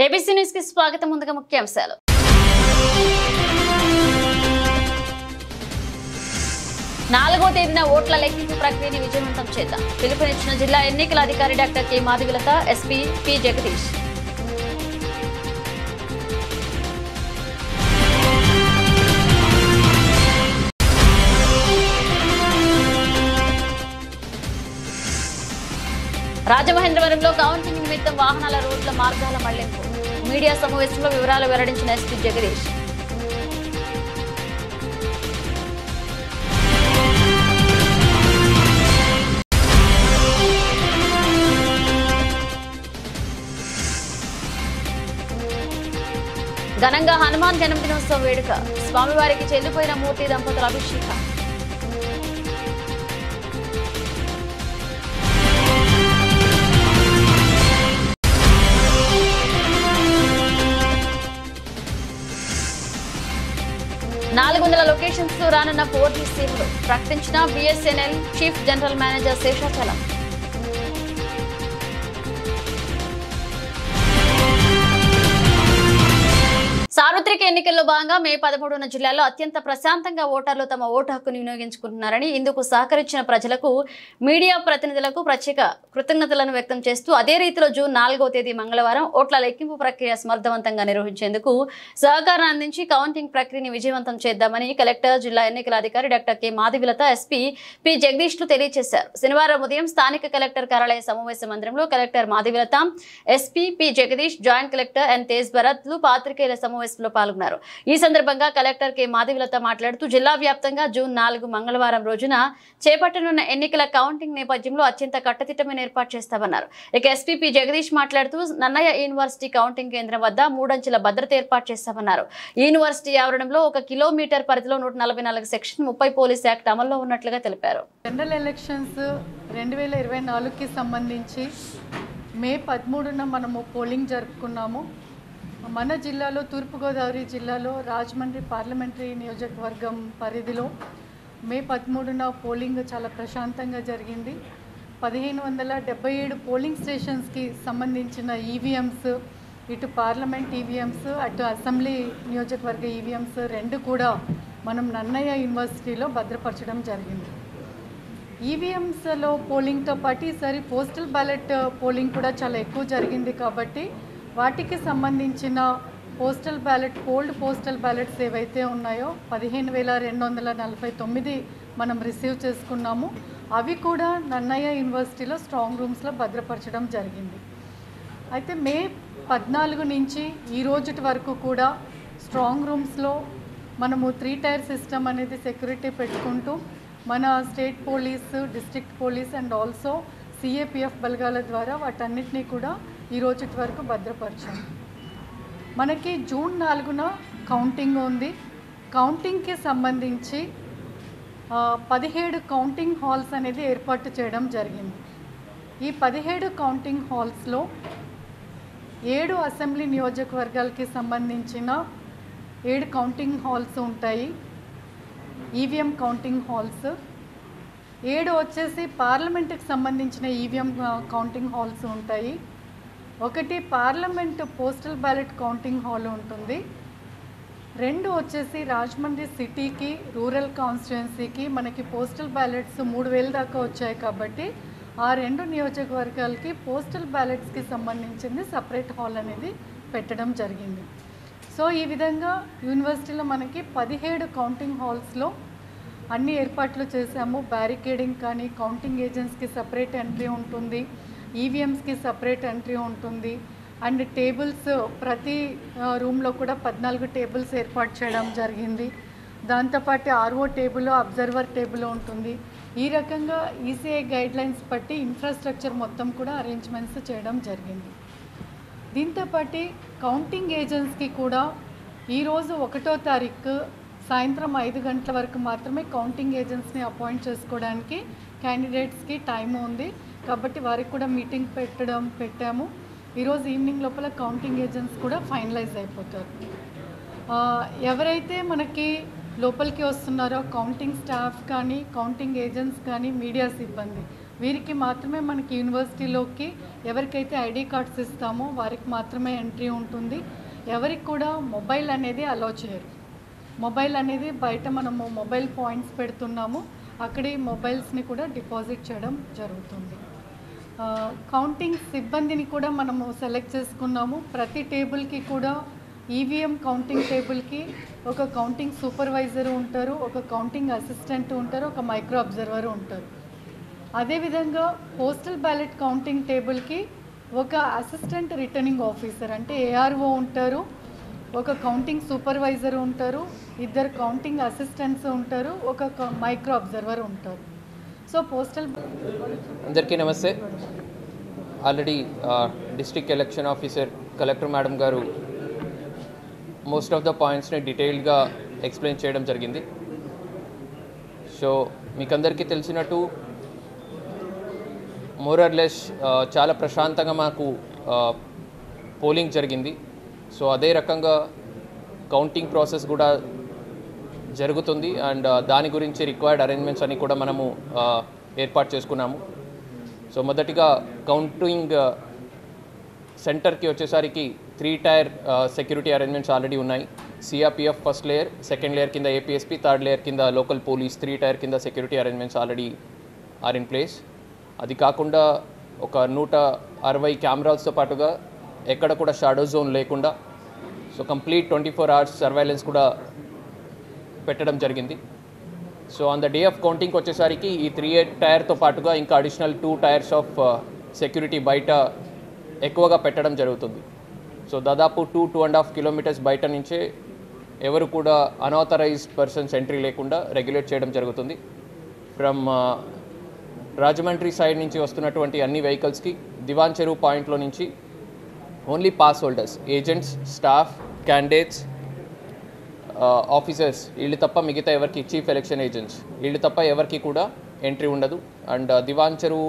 ABC news కి స్వాగతం. ముందుగా ముఖ్యాంశాలు. నాలుగో తేదీన ఓట్ల లెక్కింపు ప్రక్రియని విజయవంతం చేద్దాం. పిలుపునిచ్చిన జిల్లా ఎన్నికల అధికారి doctor K Madhavilatha, SP P Jagadish. రాజమహేంద్రవరంలో కౌంటింగ్ నిమిత్తం వాహనాల రోడ్ల మార్గాల మళ్లింపు. మీడియా సమావేశంలో వివరాలు వెల్లడించిన ఎస్పీ జగదీష్. ఘనంగా హనుమాన్ జన్మదినోత్సవ వేడుక. స్వామివారికి చెల్లిపోయిన మూర్తి దంపతుల అభిషేకం. లొకేషన్స్ తో రానున్న 4G సేవలు ప్రకటించిన BSNL chief general manager Seshachalam. సార్వత్రిక ఎన్నికల్లో భాగంగా మే 13న జిల్లాలో అత్యంత ప్రశాంతంగా ఓటర్లు తమ ఓటు హక్కును వినియోగించుకుంటున్నారని, ఇందుకు సహకరించిన ప్రజలకు, మీడియా ప్రతినిధులకు ప్రత్యేక కృతజ్ఞతలను వ్యక్తం చేస్తూ అదే రీతిలో జూన్ 4వ తేదీ మంగళవారం ఓట్ల లెక్కింపు ప్రక్రియ సమర్థవంతంగా నిర్వహించేందుకు సహకారం అందించి కౌంటింగ్ ప్రక్రియని విజయవంతం చేద్దామని కలెక్టర్, జిల్లా ఎన్నికల అధికారి doctor K Madhavilatha, SP P జగదీష్లు తెలియజేశారు. శనివారం ఉదయం స్థానిక కలెక్టర్ కార్యాలయ సమావేశ మందిరంలో collector Madhavilatha, SP P Jagadish, joint collector N Tej భరత్లు పాత్రికేయుల సమావేశంలో పాల్గొన్నారు. ఈ సందర్భంగా కలెక్టర్ కె మాధవిలత మాట్లాడుతూ జిల్లా వ్యాప్తంగా జూన్ 4 మంగళవారం రోజున చేపట్టనున్న ఎన్నికల కౌంటింగ్ నేపథ్యంలో అత్యంత కట్టుదిట్టమైన ఏర్పాటు చేస్తామన్నారు. ఇక ఎస్పీ పి జగదీష్ మాట్లాడుతూ నన్నయ్య యూనివర్సిటీ కౌంటింగ్ కేంద్రం వద్ద 3 అంచెల భద్రత ఏర్పాటు చేస్తామన్నారు. యూనివర్సిటీ ఆవరణంలో 1 కిలోమీటర్ పరిధిలో 144 సెక్షన్ 30 పోలీస్ యాక్ట్ అమల్లో ఉన్నట్లుగా తెలిపారు. జనరల్ ఎలక్షన్స్ 2024కి సంబంధించి మే 13న మనము పోలింగ్ జరుపుకున్నాము. మన జిల్లాలో, తూర్పుగోదావరి జిల్లాలో రాజమండ్రి పార్లమెంటరీ నియోజకవర్గం పరిధిలో మే 13న పోలింగ్ చాలా ప్రశాంతంగా జరిగింది. 1577 పోలింగ్ స్టేషన్స్కి సంబంధించిన ఈవీఎంస్, ఇటు పార్లమెంట్ ఈవీఎంస్, అటు అసెంబ్లీ నియోజకవర్గ ఈవీఎంస్ 2 కూడా మనం నన్నయ్య యూనివర్సిటీలో భద్రపరచడం జరిగింది. ఈవీఎంస్లో పోలింగ్తో పాటు ఈసారి పోస్టల్ బ్యాలెట్ పోలింగ్ కూడా చాలా ఎక్కువ జరిగింది కాబట్టి వాటికి సంబంధించిన postal ballot, cold postal ballots ఏవైతే ఉన్నాయో 15,249 మనం రిసీవ్ చేసుకున్నాము. అవి కూడా నన్నయ్య యూనివర్సిటీలో స్ట్రాంగ్ రూమ్స్లో భద్రపరచడం జరిగింది. అయితే మే 14 నుంచి ఈ రోజుటి వరకు కూడా స్ట్రాంగ్ రూమ్స్లో మనము 3 టైర్ సిస్టమ్ అనేది సెక్యూరిటీ పెట్టుకుంటూ మన state police, district police and also CAPF బలగాల ద్వారా వాటన్నిటినీ కూడా ఈ రోజుటి వరకు భద్రపరిచాము. మనకి జూన్ 4న కౌంటింగ్ ఉంది. కౌంటింగ్కి సంబంధించి 17 కౌంటింగ్ హాల్స్ అనేది ఏర్పాటు చేయడం జరిగింది. ఈ 17 కౌంటింగ్ హాల్స్లో 7 అసెంబ్లీ నియోజకవర్గాలకి సంబంధించిన 7 కౌంటింగ్ హాల్స్ ఉంటాయి, ఈవీఎం కౌంటింగ్ హాల్స్. 7 వచ్చేసి పార్లమెంట్కి సంబంధించిన ఈవీఎం కౌంటింగ్ హాల్స్ ఉంటాయి. 1 parliament postal ballot counting hall ఉంటుంది. 2 వచ్చేసి రాజమండ్రి సిటీకి, రూరల్ కాన్స్టిట్యుయెన్సీకి మనకి పోస్టల్ బ్యాలెట్స్ 3000 దాకా వచ్చాయి కాబట్టి ఆ 2 నియోజకవర్గాలకి పోస్టల్ బ్యాలెట్స్కి సంబంధించింది సపరేట్ హాల్ అనేది పెట్టడం జరిగింది. సో ఈ విధంగా యూనివర్సిటీలో మనకి 17 కౌంటింగ్ హాల్స్లో అన్ని ఏర్పాట్లు చేశాము. బ్యారికేడింగ్ కానీ, కౌంటింగ్ ఏజెంట్స్కి సపరేట్ ఎంట్రీ ఉంటుంది, ఈవీఎంస్కి సపరేట్ ఎంట్రీ ఉంటుంది, అండ్ టేబుల్స్ ప్రతి రూమ్లో కూడా 14 టేబుల్స్ ఏర్పాటు చేయడం జరిగింది. దాంతోపాటు RO టేబుల్, అబ్జర్వర్ టేబుల్ ఉంటుంది. ఈ రకంగా ECI గైడ్లైన్స్ బట్టి ఇన్ఫ్రాస్ట్రక్చర్ మొత్తం కూడా అరేంజ్మెంట్స్ చేయడం జరిగింది. దీంతోపాటు కౌంటింగ్ ఏజెంట్స్కి కూడా ఈరోజు 1వ తారీఖు సాయంత్రం 5 గంటల వరకు మాత్రమే కౌంటింగ్ ఏజెంట్స్ని అపాయింట్ చేసుకోవడానికి క్యాండిడేట్స్కి టైం ఉంది కాబట్టి వారికి కూడా మీటింగ్ పెట్టాము. ఈరోజు ఈవినింగ్ లోపల కౌంటింగ్ ఏజెంట్స్ కూడా ఫైనలైజ్ అయిపోతారు. ఎవరైతే మనకి లోపలికి వస్తున్నారో కౌంటింగ్ స్టాఫ్ కానీ, కౌంటింగ్ ఏజెంట్స్ కానీ, మీడియా సిబ్బంది వీరికి మాత్రమే మనకి యూనివర్సిటీలోకి ఎవరికైతే ఐడి కార్డ్స్ ఇస్తామో వారికి మాత్రమే ఎంట్రీ ఉంటుంది. ఎవరికి కూడా మొబైల్ అనేది అలౌ చేయరు. మొబైల్ అనేది బయట మనము మొబైల్ పాయింట్స్ పెడుతున్నాము, అక్కడి మొబైల్స్ని కూడా డిపాజిట్ చేయడం జరుగుతుంది. కౌంటింగ్ సిబ్బందిని కూడా మనము సెలెక్ట్ చేసుకున్నాము. ప్రతి టేబుల్కి కూడా ఈవీఎం కౌంటింగ్ టేబుల్కి ఒక కౌంటింగ్ సూపర్వైజర్ ఉంటారు, ఒక కౌంటింగ్ అసిస్టెంట్ ఉంటారు, ఒక మైక్రో అబ్జర్వర్ ఉంటారు. అదేవిధంగా పోస్టల్ బ్యాలెట్ కౌంటింగ్ టేబుల్కి ఒక అసిస్టెంట్ రిటర్నింగ్ ఆఫీసర్ అంటే ఏఆర్ఓ ఉంటారు, ఒక కౌంటింగ్ సూపర్వైజర్ ఉంటారు, ఇద్దరు కౌంటింగ్ అసిస్టెంట్స్ ఉంటారు, ఒక మైక్రో అబ్జర్వర్ ఉంటారు. సో పోస్టల్ అందరికీ నమస్తే. Already district election officer collector madam గారు మోస్ట్ ఆఫ్ ద పాయింట్స్ని డీటెయిల్డ్గా ఎక్స్ప్లెయిన్ చేయడం జరిగింది. సో మీకు అందరికీ తెలిసినట్టు మోరర్లెస్ చాలా ప్రశాంతంగా మాకు పోలింగ్ జరిగింది. సో అదే రకంగా కౌంటింగ్ ప్రాసెస్ కూడా జరుగుతుంది అండ్ దాని గురించి రిక్వైర్డ్ అరేంజ్మెంట్స్ అన్ని కూడా మనము ఏర్పాటు చేసుకున్నాము. సో మొదటిగా కౌంటింగ్ సెంటర్కి వచ్చేసరికి 3 టైర్ సెక్యూరిటీ అరేంజ్మెంట్స్ ఆల్రెడీ ఉన్నాయి. CRPF first layer, second layer కింద ఏపీఎస్పీ, థర్డ్ లేయర్ కింద లోకల్ పోలీస్, 3 టైర్ కింద security arrangements already are in place. అది కాకుండా ఒక 160 కెమెరాలతో పాటుగా ఎక్కడ కూడా షాడో జోన్ లేకుండా సో కంప్లీట్ 24 hours సర్వైలెన్స్ కూడా పెట్టడం జరిగింది. So on the day of కౌంటింగ్కి వచ్చేసరికి ఈ 3 టైర్తో పాటుగా ఇంకా అడిషనల్ 2 టైర్స్ ఆఫ్ సెక్యూరిటీ బయట ఎక్కువగా పెట్టడం జరుగుతుంది. సో దాదాపు 2.5 kilometers బయట నుంచే ఎవరు కూడా అన్ఆథరైజ్డ్ పర్సన్స్ ఎంట్రీ లేకుండా రెగ్యులేట్ చేయడం జరుగుతుంది. ఫ్రమ్ రాజమండ్రి సైడ్ నుంచి వస్తున్నటువంటి అన్ని వెహికల్స్కి దివాన్ చెరువు పాయింట్లో నుంచి only pass holders, agents, staff, candidates, officers వీళ్ళు తప్ప మిగతా ఎవరికి, చీఫ్ ఎలక్షన్ ఏజెంట్స్ వీళ్ళు తప్ప ఎవరికి కూడా ఎంట్రీ ఉండదు. అండ్ దివాన్ చెరువు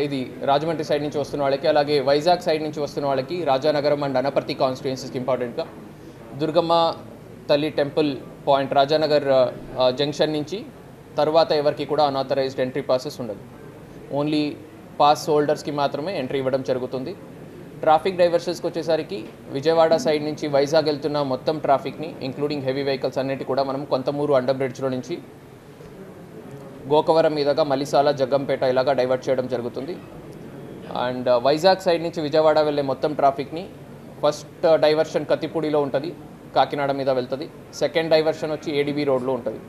ఇది రాజమండ్రి సైడ్ నుంచి వస్తున్న వాళ్ళకి, అలాగే వైజాగ్ సైడ్ నుంచి వస్తున్న వాళ్ళకి రాజానగరం అండ్ అనపర్తి కాన్స్టిట్యుయెన్సీస్కి ఇంపార్టెంట్గా దుర్గమ్మ తల్లి టెంపుల్ పాయింట్ రాజానగర్ జంక్షన్ నుంచి తర్వాత ఎవరికి కూడా అన్ఆథరైజ్డ్ ఎంట్రీ పాసెస్ ఉండదు. ఓన్లీ పాస్ హోల్డర్స్కి మాత్రమే ఎంట్రీ ఇవ్వడం జరుగుతుంది. ట్రాఫిక్ డైవర్షన్స్కి వచ్చేసరికి విజయవాడ సైడ్ నుంచి వైజాగ్ వెళ్తున్న మొత్తం ట్రాఫిక్ని ఇంక్లూడింగ్ హెవీ వెహికల్స్ అన్నిటి కూడా మనం కొంతమూరు అండర్ బ్రిడ్జ్లో నుంచి గోకవరం మీదుగా మలిసాల, జగ్గంపేట ఇలాగా డైవర్ట్ చేయడం జరుగుతుంది. అండ్ వైజాగ్ సైడ్ నుంచి విజయవాడ వెళ్ళే మొత్తం ట్రాఫిక్ని ఫస్ట్ డైవర్షన్ కత్తిపూడిలో ఉంటుంది, కాకినాడ మీద వెళ్తుంది. సెకండ్ డైవర్షన్ వచ్చి ఏడీబీ రోడ్లో ఉంటుంది.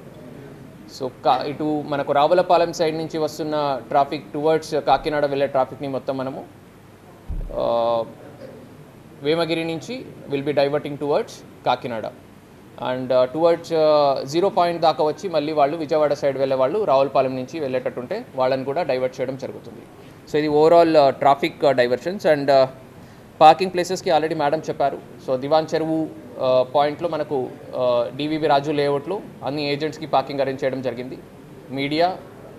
సో ఇటు మనకు రావులపాలెం సైడ్ నుంచి వస్తున్న ట్రాఫిక్ టువర్డ్స్ కాకినాడ వెళ్ళే ట్రాఫిక్ని మొత్తం మనము వేమగిరి నుంచి will be diverting towards Kakinada and towards 0 point దాకా వచ్చి మళ్ళీ వాళ్ళు విజయవాడ సైడ్ వెళ్ళే వాళ్ళు రావులపాలెం నుంచి వెళ్ళేటట్టుంటే వాళ్ళని కూడా డైవర్ట్ చేయడం జరుగుతుంది. సో ఇది overall traffic diversions. And parking ప్లేసెస్కి ఆల్రెడీ మేడం చెప్పారు. సో దివాన్ చెరువు పాయింట్లో మనకు డివివి రాజు లేఅవుట్లో అన్ని ఏజెంట్స్కి పార్కింగ్ అరేంజ్ చేయడం జరిగింది. మీడియా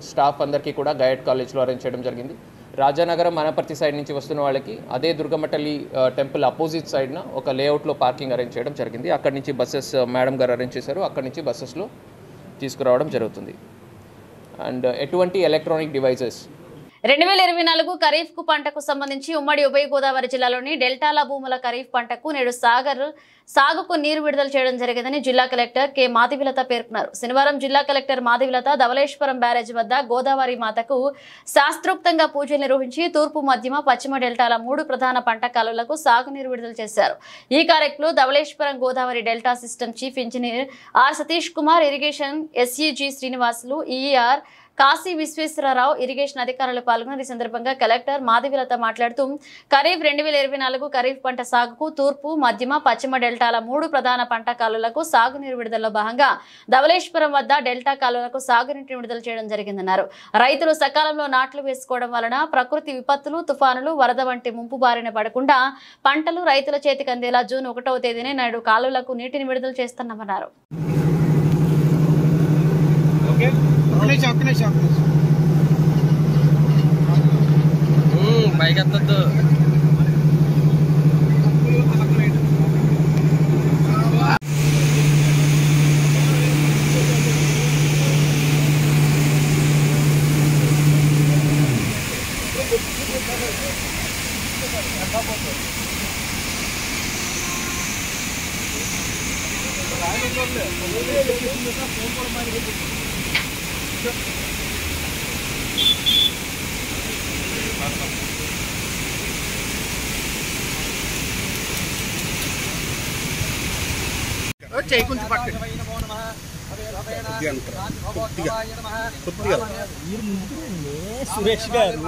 స్టాఫ్ అందరికీ కూడా గైడ్ కాలేజ్లో అరేంజ్ చేయడం జరిగింది. రాజానగరం అనపర్తి సైడ్ నుంచి వస్తున్న వాళ్ళకి అదే దుర్గమటల్లి టెంపుల్ అపోజిట్ సైడ్న ఒక లేఅవుట్లో పార్కింగ్ అరేంజ్ చేయడం జరిగింది. అక్కడి నుంచి బస్సెస్ మేడం గారు అరేంజ్ చేశారు, అక్కడి నుంచి బస్సెస్లో తీసుకురావడం జరుగుతుంది. అండ్ ఎటువంటి ఎలక్ట్రానిక్ డివైజెస్ 2024 ఖరీఫ్ పంటకు సంబంధించి ఉమ్మడి ఉభయ గోదావరి జిల్లాలోని డెల్టాల భూముల ఖరీఫ్ పంటకు నేడు సాగుకు నీరు విడుదల చేయడం జరిగిందని జిల్లా కలెక్టర్ కె మాధవిలత పేర్కొన్నారు. శనివారం జిల్లా కలెక్టర్ మాధవిలత ధవళేశ్వరం బ్యారేజ్ వద్ద గోదావరి మాతకు శాస్త్రోక్తంగా పూజలు నిర్వహించి తూర్పు, మధ్యమ, పశ్చిమ డెల్టాల 3 ప్రధాన పంట కాలువలకు సాగునీరు విడుదల చేశారు. ఈ కార్యక్రమంలో Dhavaleswaram Godavari delta system chief engineer R Satish Kumar, irrigation SE G Srinivasulu, EE R Kasi Visweswararao, irrigation అధికారులు పాల్గొన్న ఈ సందర్భంగా కలెక్టర్ మాధవిలత మాట్లాడుతూ ఖరీఫ్ 2024 ఖరీఫ్ పంట సాగుకు తూర్పు, మధ్యమ, పశ్చిమ డెల్టాల 3 ప్రధాన పంట కాలువలకు సాగునీరు విడుదలలో భాగంగా ధవళేశ్వరం వద్ద డెల్టా కాలువలకు సాగునీటిని విడుదల చేయడం జరిగిందన్నారు. రైతులు సకాలంలో నాట్లు వేసుకోవడం వలన ప్రకృతి విపత్తులు, తుఫానులు, వరద వంటి ముంపు బారిన పడకుండా పంటలు రైతుల చేతికి అందేలా జూన్ 1వ తేదీనే నాడు కాలువలకు నీటిని విడుదల చేస్తున్నామన్నారు. పైకెత్తద్దు. చేయి కొంచెం పక్కన సురేష్ గారు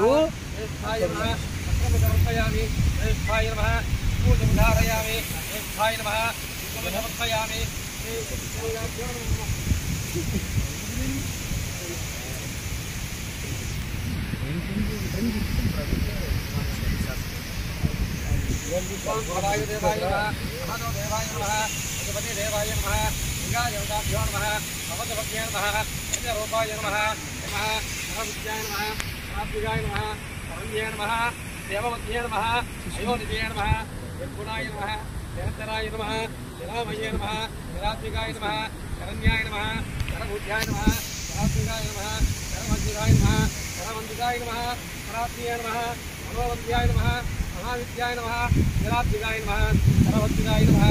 देवाय नमः गंगादेवताभ्यो नमः भगवद्भक्त्यै नमः रूपाय नमः नमः नमः आत्मिकाय नमः परम्यै नमः देववत्यै नमः अयोनिजय नमः यत्गुणाय नमः निरन्तराय नमः निरामये नमः निरात्मिकाय नमः करण्याय नमः करबुद्ध्याय नमः करात्मिकाय नमः करमन्दिराय नमः करमन्दिराय नमः करात्म्याय नमः मनोवन्त्याय नमः महाविद्याय नमः निरात्मिकाय नमः करवत्तिकाय नमः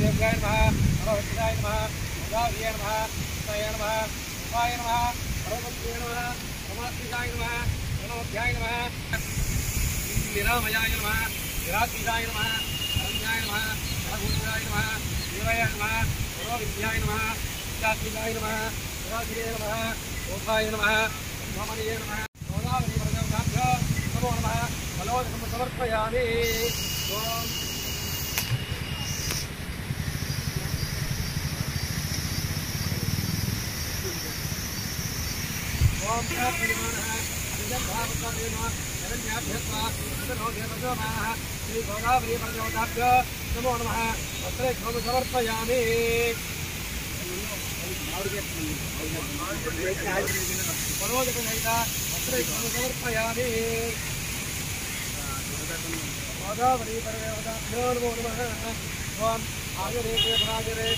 देवाय नमः नमः नमः गोदावरीय नमः कृष्णाय नमः उपाय नमः भगवन्त्यै नमः रमात्मिकाय नमः मनोध्याय नमः निरामयाय नमः निरात्मिकाय नमः करण्याय नमः करभूषणाय नमः देवाय नमः मनोविद्याय नमः विद्यात्मिकाय नमः निरात्मिकाय नमः गोपाय नमः ब्रह्मणीय नमः गोदावरी व्रजवताभ्यो नमो नमः फलोदकं समर्पयामि ओम श्री गोदावरी व्रजवताभ्यो नमो नमः वस्त्रं समर्पयामि समर्पयामि गोदावरी व्रजवताभ्यो नमो नमः ओम आयुरे भराजरे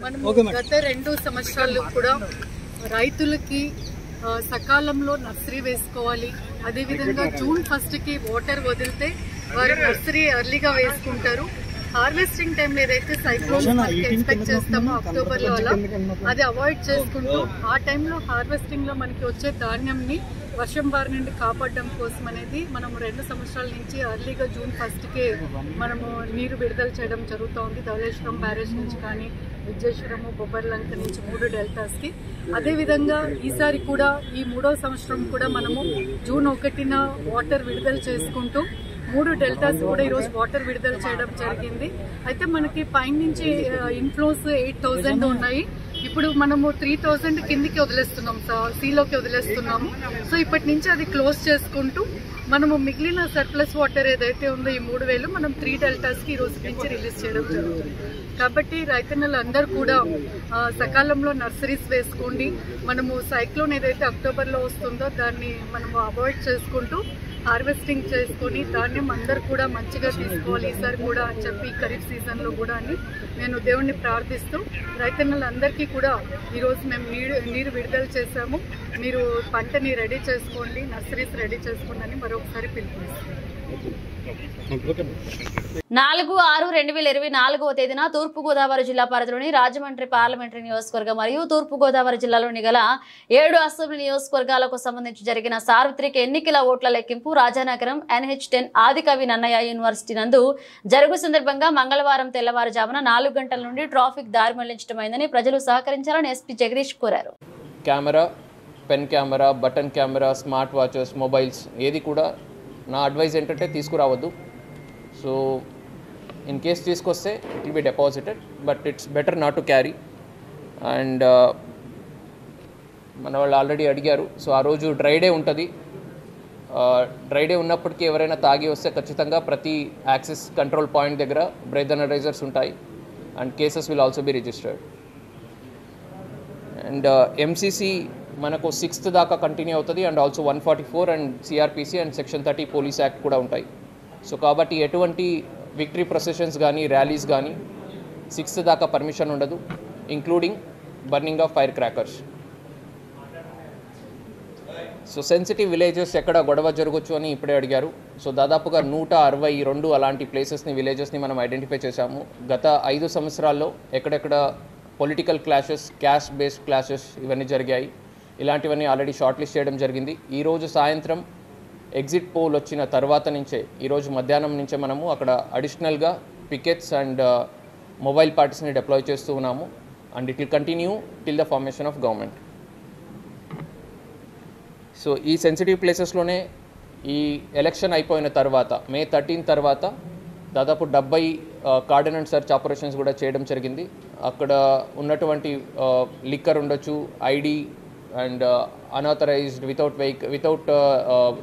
మనం గత 2 సంవత్సరాలు కూడా రైతులకి సకాలంలో నర్సరీ వేసుకోవాలి, అదేవిధంగా జూన్ 1కి వాటర్ వదిలితే వారు నర్సరీ ఎర్లీగా వేసుకుంటారు. హార్వెస్టింగ్ టైంలో ఏదైతే సైక్లోన్ ఎక్స్పెక్ట్ చేస్తామో అక్టోబర్లో అలా అది అవాయిడ్ చేసుకుంటూ ఆ టైంలో హార్వెస్టింగ్లో మనకి వచ్చే ధాన్యంని వర్షం బారి నుండి కాపాడడం కోసం అనేది మనము 2 సంవత్సరాల నుంచి ఎర్లీగా జూన్ 1కే మనము నీరు విడుదల చేయడం జరుగుతోంది. ధవళేశ్వరం బ్యారేజ్ నుంచి కానీ విజయేశ్వరము బొబ్బర్లంక నుంచి 3 డెల్టాస్కి. అదేవిధంగా ఈసారి కూడా ఈ 3వ సంవత్సరం కూడా మనము జూన్ 1న వాటర్ విడుదల చేసుకుంటూ 3 డెల్టాస్ కూడా ఈరోజు వాటర్ విడుదల చేయడం జరిగింది. అయితే మనకి పైనుంచి ఇన్ఫ్లోస్ 8,000 ఉన్నాయి. ఇప్పుడు మనము 3,000 కిందికి వదిలేస్తున్నాం, సీలోకి వదిలేస్తున్నాము. సో ఇప్పటి నుంచి అది క్లోజ్ చేసుకుంటూ మనము మిగిలిన సర్ప్లస్ వాటర్ ఏదైతే ఉందో ఈ 3,000 మనం 3 డెల్టాస్కి ఈ రోజు నుంచి రిలీజ్ చేయడం జరుగుతుంది. కాబట్టి రైతన్నలు అందరూ కూడా సకాలంలో నర్సరీస్ వేసుకోండి. మనము సైక్లోన్ ఏదైతే అక్టోబర్లో వస్తుందో దాన్ని మనము అవాయిడ్ చేసుకుంటూ హార్వెస్టింగ్ చేసుకొని ధాన్యం అందరూ కూడా మంచిగా తీసుకోవాలి ఈసారి కూడా అని చెప్పి ఖరీఫ్ సీజన్లో కూడా అని నేను దేవుణ్ణి ప్రార్థిస్తూ రైతన్నలందరికీ కూడా ఈరోజు మేము నీరు విడుదల చేశాము. మీరు పంటని రెడీ చేసుకోండి, నర్సరీస్ రెడీ చేసుకోండి అని మరొకసారి పిలుపునిస్తున్నాను. 4/6/2024 తేదీన తూర్పుగోదావరి జిల్లా పరిధిలోని రాజమండ్రి పార్లమెంటరీ నియోజకవర్గం మరియు తూర్పుగోదావరి జిల్లాలోని గల 7 అసెంబ్లీ నియోజకవర్గాలకు సంబంధించి జరిగిన సార్వత్రిక ఎన్నికల ఓట్ల లెక్కింపు రాజానగరం NH10 ఆదికవి నన్నయ్య యూనివర్సిటీ నందు జరుగు సందర్భంగా మంగళవారం తెల్లవారుజామున 4 గంటల నుండి ట్రాఫిక్ దారి మళ్లించడమైందని ప్రజలు సహకరించాలని ఎస్పీ జగదీష్ కోరారు. Camera, pen camera, button camera, smart watches, mobiles ఏది కూడా నా అడ్వైజ్ ఏంటంటే తీసుకురావద్దు. సో ఇన్ కేస్ తీసుకొస్తే it will be deposited, but it's better not to carry. And మన వాళ్ళు ఆల్రెడీ అడిగారు. సో ఆ రోజు డ్రై డే ఉంటుంది. డ్రై డే ఉన్నప్పటికీ ఎవరైనా తాగి వస్తే ఖచ్చితంగా ప్రతి యాక్సెస్ కంట్రోల్ పాయింట్ దగ్గర బ్రెత్ అనలైజర్స్ ఉంటాయి and cases will also be registered. And MCC మనకు 6th దాకా కంటిన్యూ అవుతుంది. And also 144 and CRPC and section 30 police act కూడా ఉంటాయి. సో కాబట్టి ఎటువంటి విక్టరీ ప్రొసెషన్స్ కానీ ర్యాలీస్ కానీ 6th దాకా పర్మిషన్ ఉండదు, including burning of fire crackers. So sensitive villages ఎక్కడ గొడవ జరగచ్చు అని ఇప్పుడే అడిగారు. సో దాదాపుగా 162 అలాంటి ప్లేసెస్ని, విలేజెస్ని మనం ఐడెంటిఫై చేశాము. గత 5 సంవత్సరాల్లో ఎక్కడెక్కడ political clashes, caste based clashes ఇవన్నీ జరిగాయి. ఇలాంటివన్నీ ఆల్రెడీ షార్ట్ లిస్ట్ చేయడం జరిగింది. ఈరోజు సాయంత్రం ఎగ్జిట్ పోల్ వచ్చిన తర్వాత నుంచే, ఈరోజు మధ్యాహ్నం నుంచే మనము అక్కడ అడిషనల్గా పికెట్స్ అండ్ మొబైల్ పార్టీస్ని డిప్లాయ్ చేస్తూ ఉన్నాము. And it will continue till the formation of government. So ఈ సెన్సిటివ్ ప్లేసెస్లోనే ఈ ఎలక్షన్ అయిపోయిన తర్వాత May 13 తర్వాత దాదాపు 70 కార్డన్ అండ్ సర్చ్ ఆపరేషన్స్ కూడా చేయడం జరిగింది. అక్కడ ఉన్నటువంటి లిక్కర్ ఉండొచ్చు, ID and unauthorised without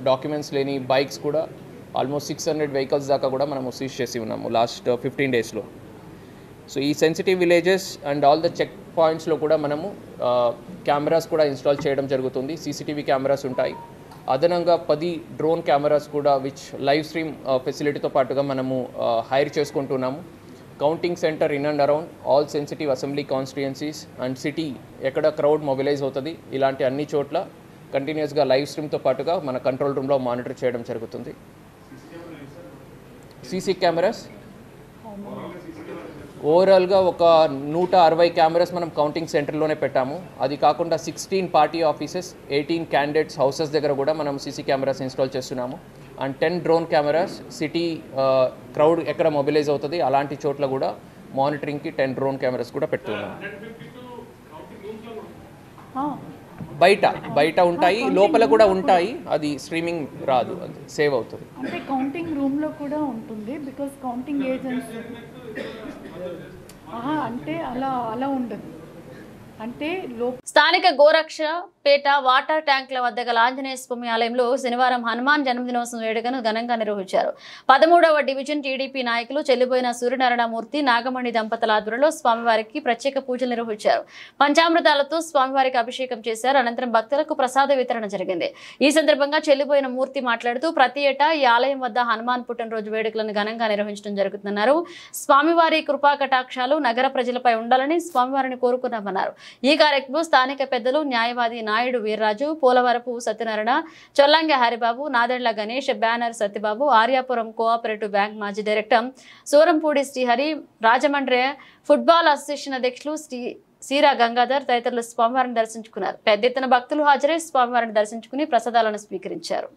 documents లేని బైక్స్ కూడా ఆల్మోస్ట్ 600 వెహికల్స్ దాకా కూడా మనము సీజ్ చేసి ఉన్నాము లాస్ట్ 15 డేస్లో. సో ఈ sensitive villages and all the check పాయింట్స్లో కూడా మనము కెమెరాస్ కూడా ఇన్స్టాల్ చేయడం జరుగుతుంది. సీసీటీవీ కెమెరాస్ ఉంటాయి. అదనంగా 10 డ్రోన్ కెమెరాస్ కూడా విచ్ లైవ్ స్ట్రీమ్ ఫెసిలిటీతో పాటుగా మనము హైర్ చేసుకుంటున్నాము. Counting centre in and around all sensitive assembly constituencies and city ఎక్కడ క్రౌడ్ మొబిలైజ్ అవుతుంది ఇలాంటి అన్ని చోట్ల కంటిన్యూస్గా లైవ్ స్ట్రీమ్తో పాటుగా మన కంట్రోల్ రూమ్లో మానిటర్ చేయడం జరుగుతుంది. సీసీ కెమెరాస్ ఓవరాల్గా ఒక 160 కెమెరాస్ మనం కౌంటింగ్ సెంటర్లోనే పెట్టాము. అది కాకుండా 16 పార్టీ ఆఫీసెస్, 18 క్యాండిడేట్స్ హౌసెస్ దగ్గర కూడా మనం సీసీ కెమెరాస్ ఇన్స్టాల్ చేస్తున్నాము. And 10 drone cameras city crowd ఎక్కడ మొబిలైజ్ అవుతుంది అలాంటి చోట్ల కూడా మానిటరింగ్కి 10 డ్రోన్ కెమెరాస్ కూడా పెడుతున్నాము. బయట ఉంటాయి, లోపల కూడా ఉంటాయి. అది స్ట్రీమింగ్ రాదు, అది సేవ్ అవుతుంది. అంటే కౌంటింగ్ రూమ్లో కూడా ఉంటుంది, బికాస్ కౌంటింగ్ ఏజెంట్స్ అంటే అలా ఉండదు. అంటే స్థానిక గోరక్షపేట వాటర్ ట్యాంకుల వద్ద గల ఆంజనేయ స్వామి ఆలయంలో శనివారం హనుమాన్ జన్మదినోత్సవం వేడుకను ఘనంగా నిర్వహించారు. 13వ డివిజన్ టీడీపీ నాయకులు చెల్లిపోయిన సూర్యనారాయణమూర్తి, నాగమణి దంపతుల ఆధ్వర్యంలో స్వామివారికి ప్రత్యేక పూజలు నిర్వహించారు. పంచామృతాలతో స్వామివారికి అభిషేకం చేశారు. అనంతరం భక్తులకు ప్రసాద వితరణ జరిగింది. ఈ సందర్భంగా చెల్లిపోయిన మూర్తి మాట్లాడుతూ ప్రతి ఏటా ఈ ఆలయం వద్ద హనుమాన్ పుట్టినరోజు వేడుకలను ఘనంగా నిర్వహించడం జరుగుతుందన్నారు. స్వామివారి కృపా కటాక్షాలు నగర ప్రజలపై ఉండాలని స్వామివారిని కోరుకున్నామన్నారు. ఈ కార్యక్రమంలో స్థానిక పెద్దలు న్యాయవాది Naidu Veerraju, Polavarapu Satyanarayana, Chollanga Haribabu, Nadendla Ganesh, banner Satyababu, Aryapuram cooperative bank మాజీ director Surampudi Srihari, Rajahmundry football association అధ్యక్షులు సీరా గంగాధర్ తదితరులు స్వామివారిని దర్శించుకున్నారు. పెద్ద ఎత్తున భక్తులు హాజరై స్వామివారిని దర్శించుకుని ప్రసాదాలను స్వీకరించారు.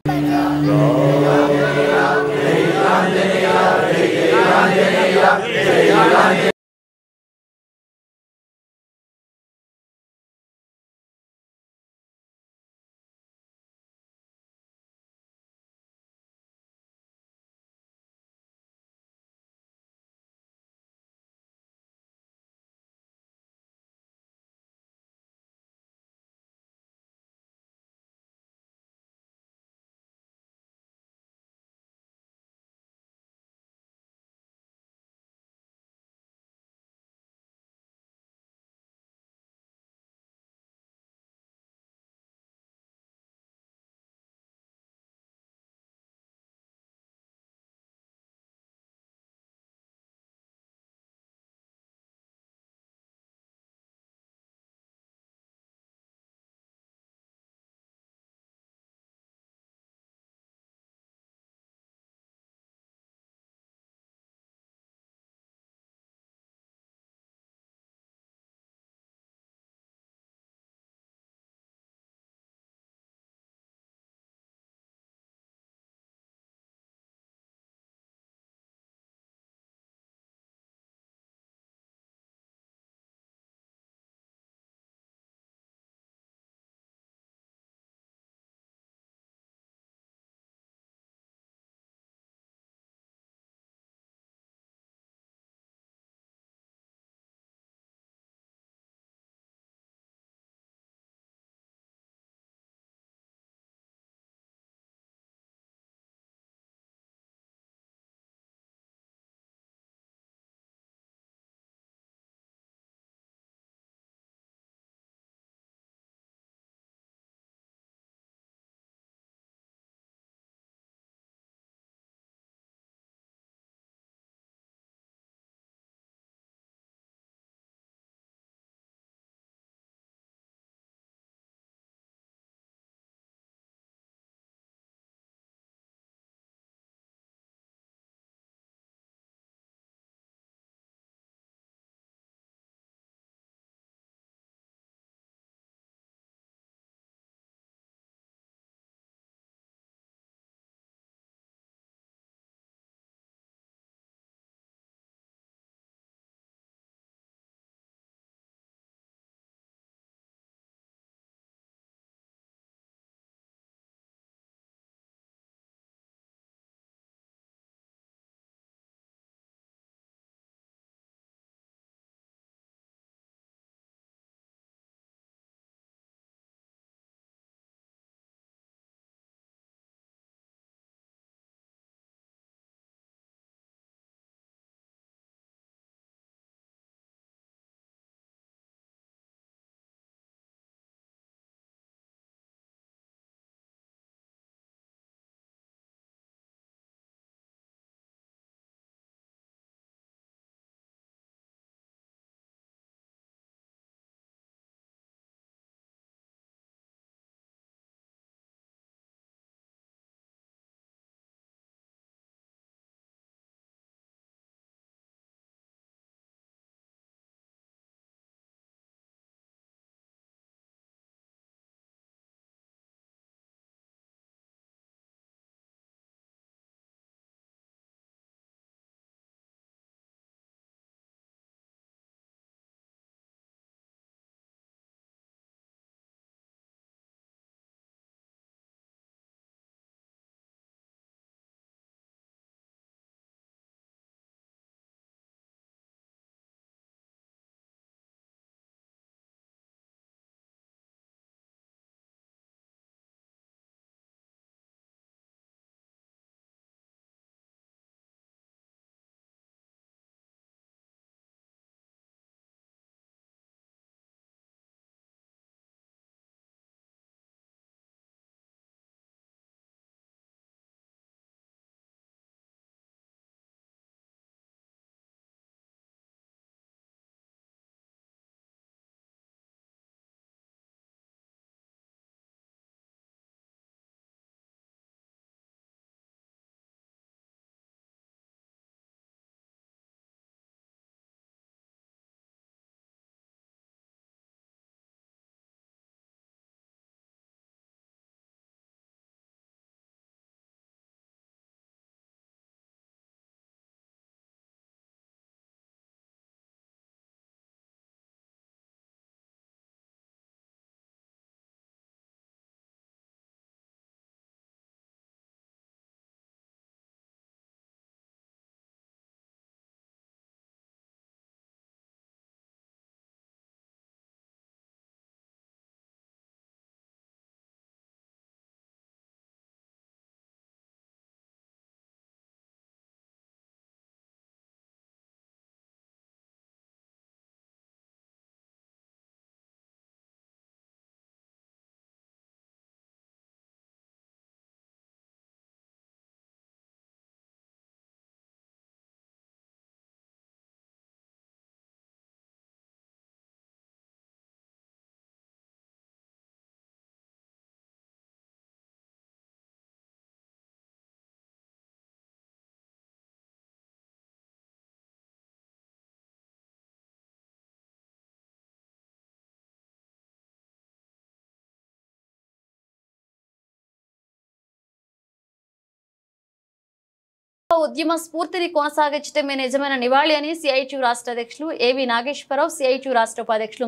ఉద్యమ స్ఫూర్తిని కొనసాగించడమే నిజమైన నివాళి అని సిఐటియు రాష్ట్ర అధ్యక్షులు ఏవి నాగేశ్వరరావు, సిఐటియు రాష్ట్ర ఉపాధ్యక్షులు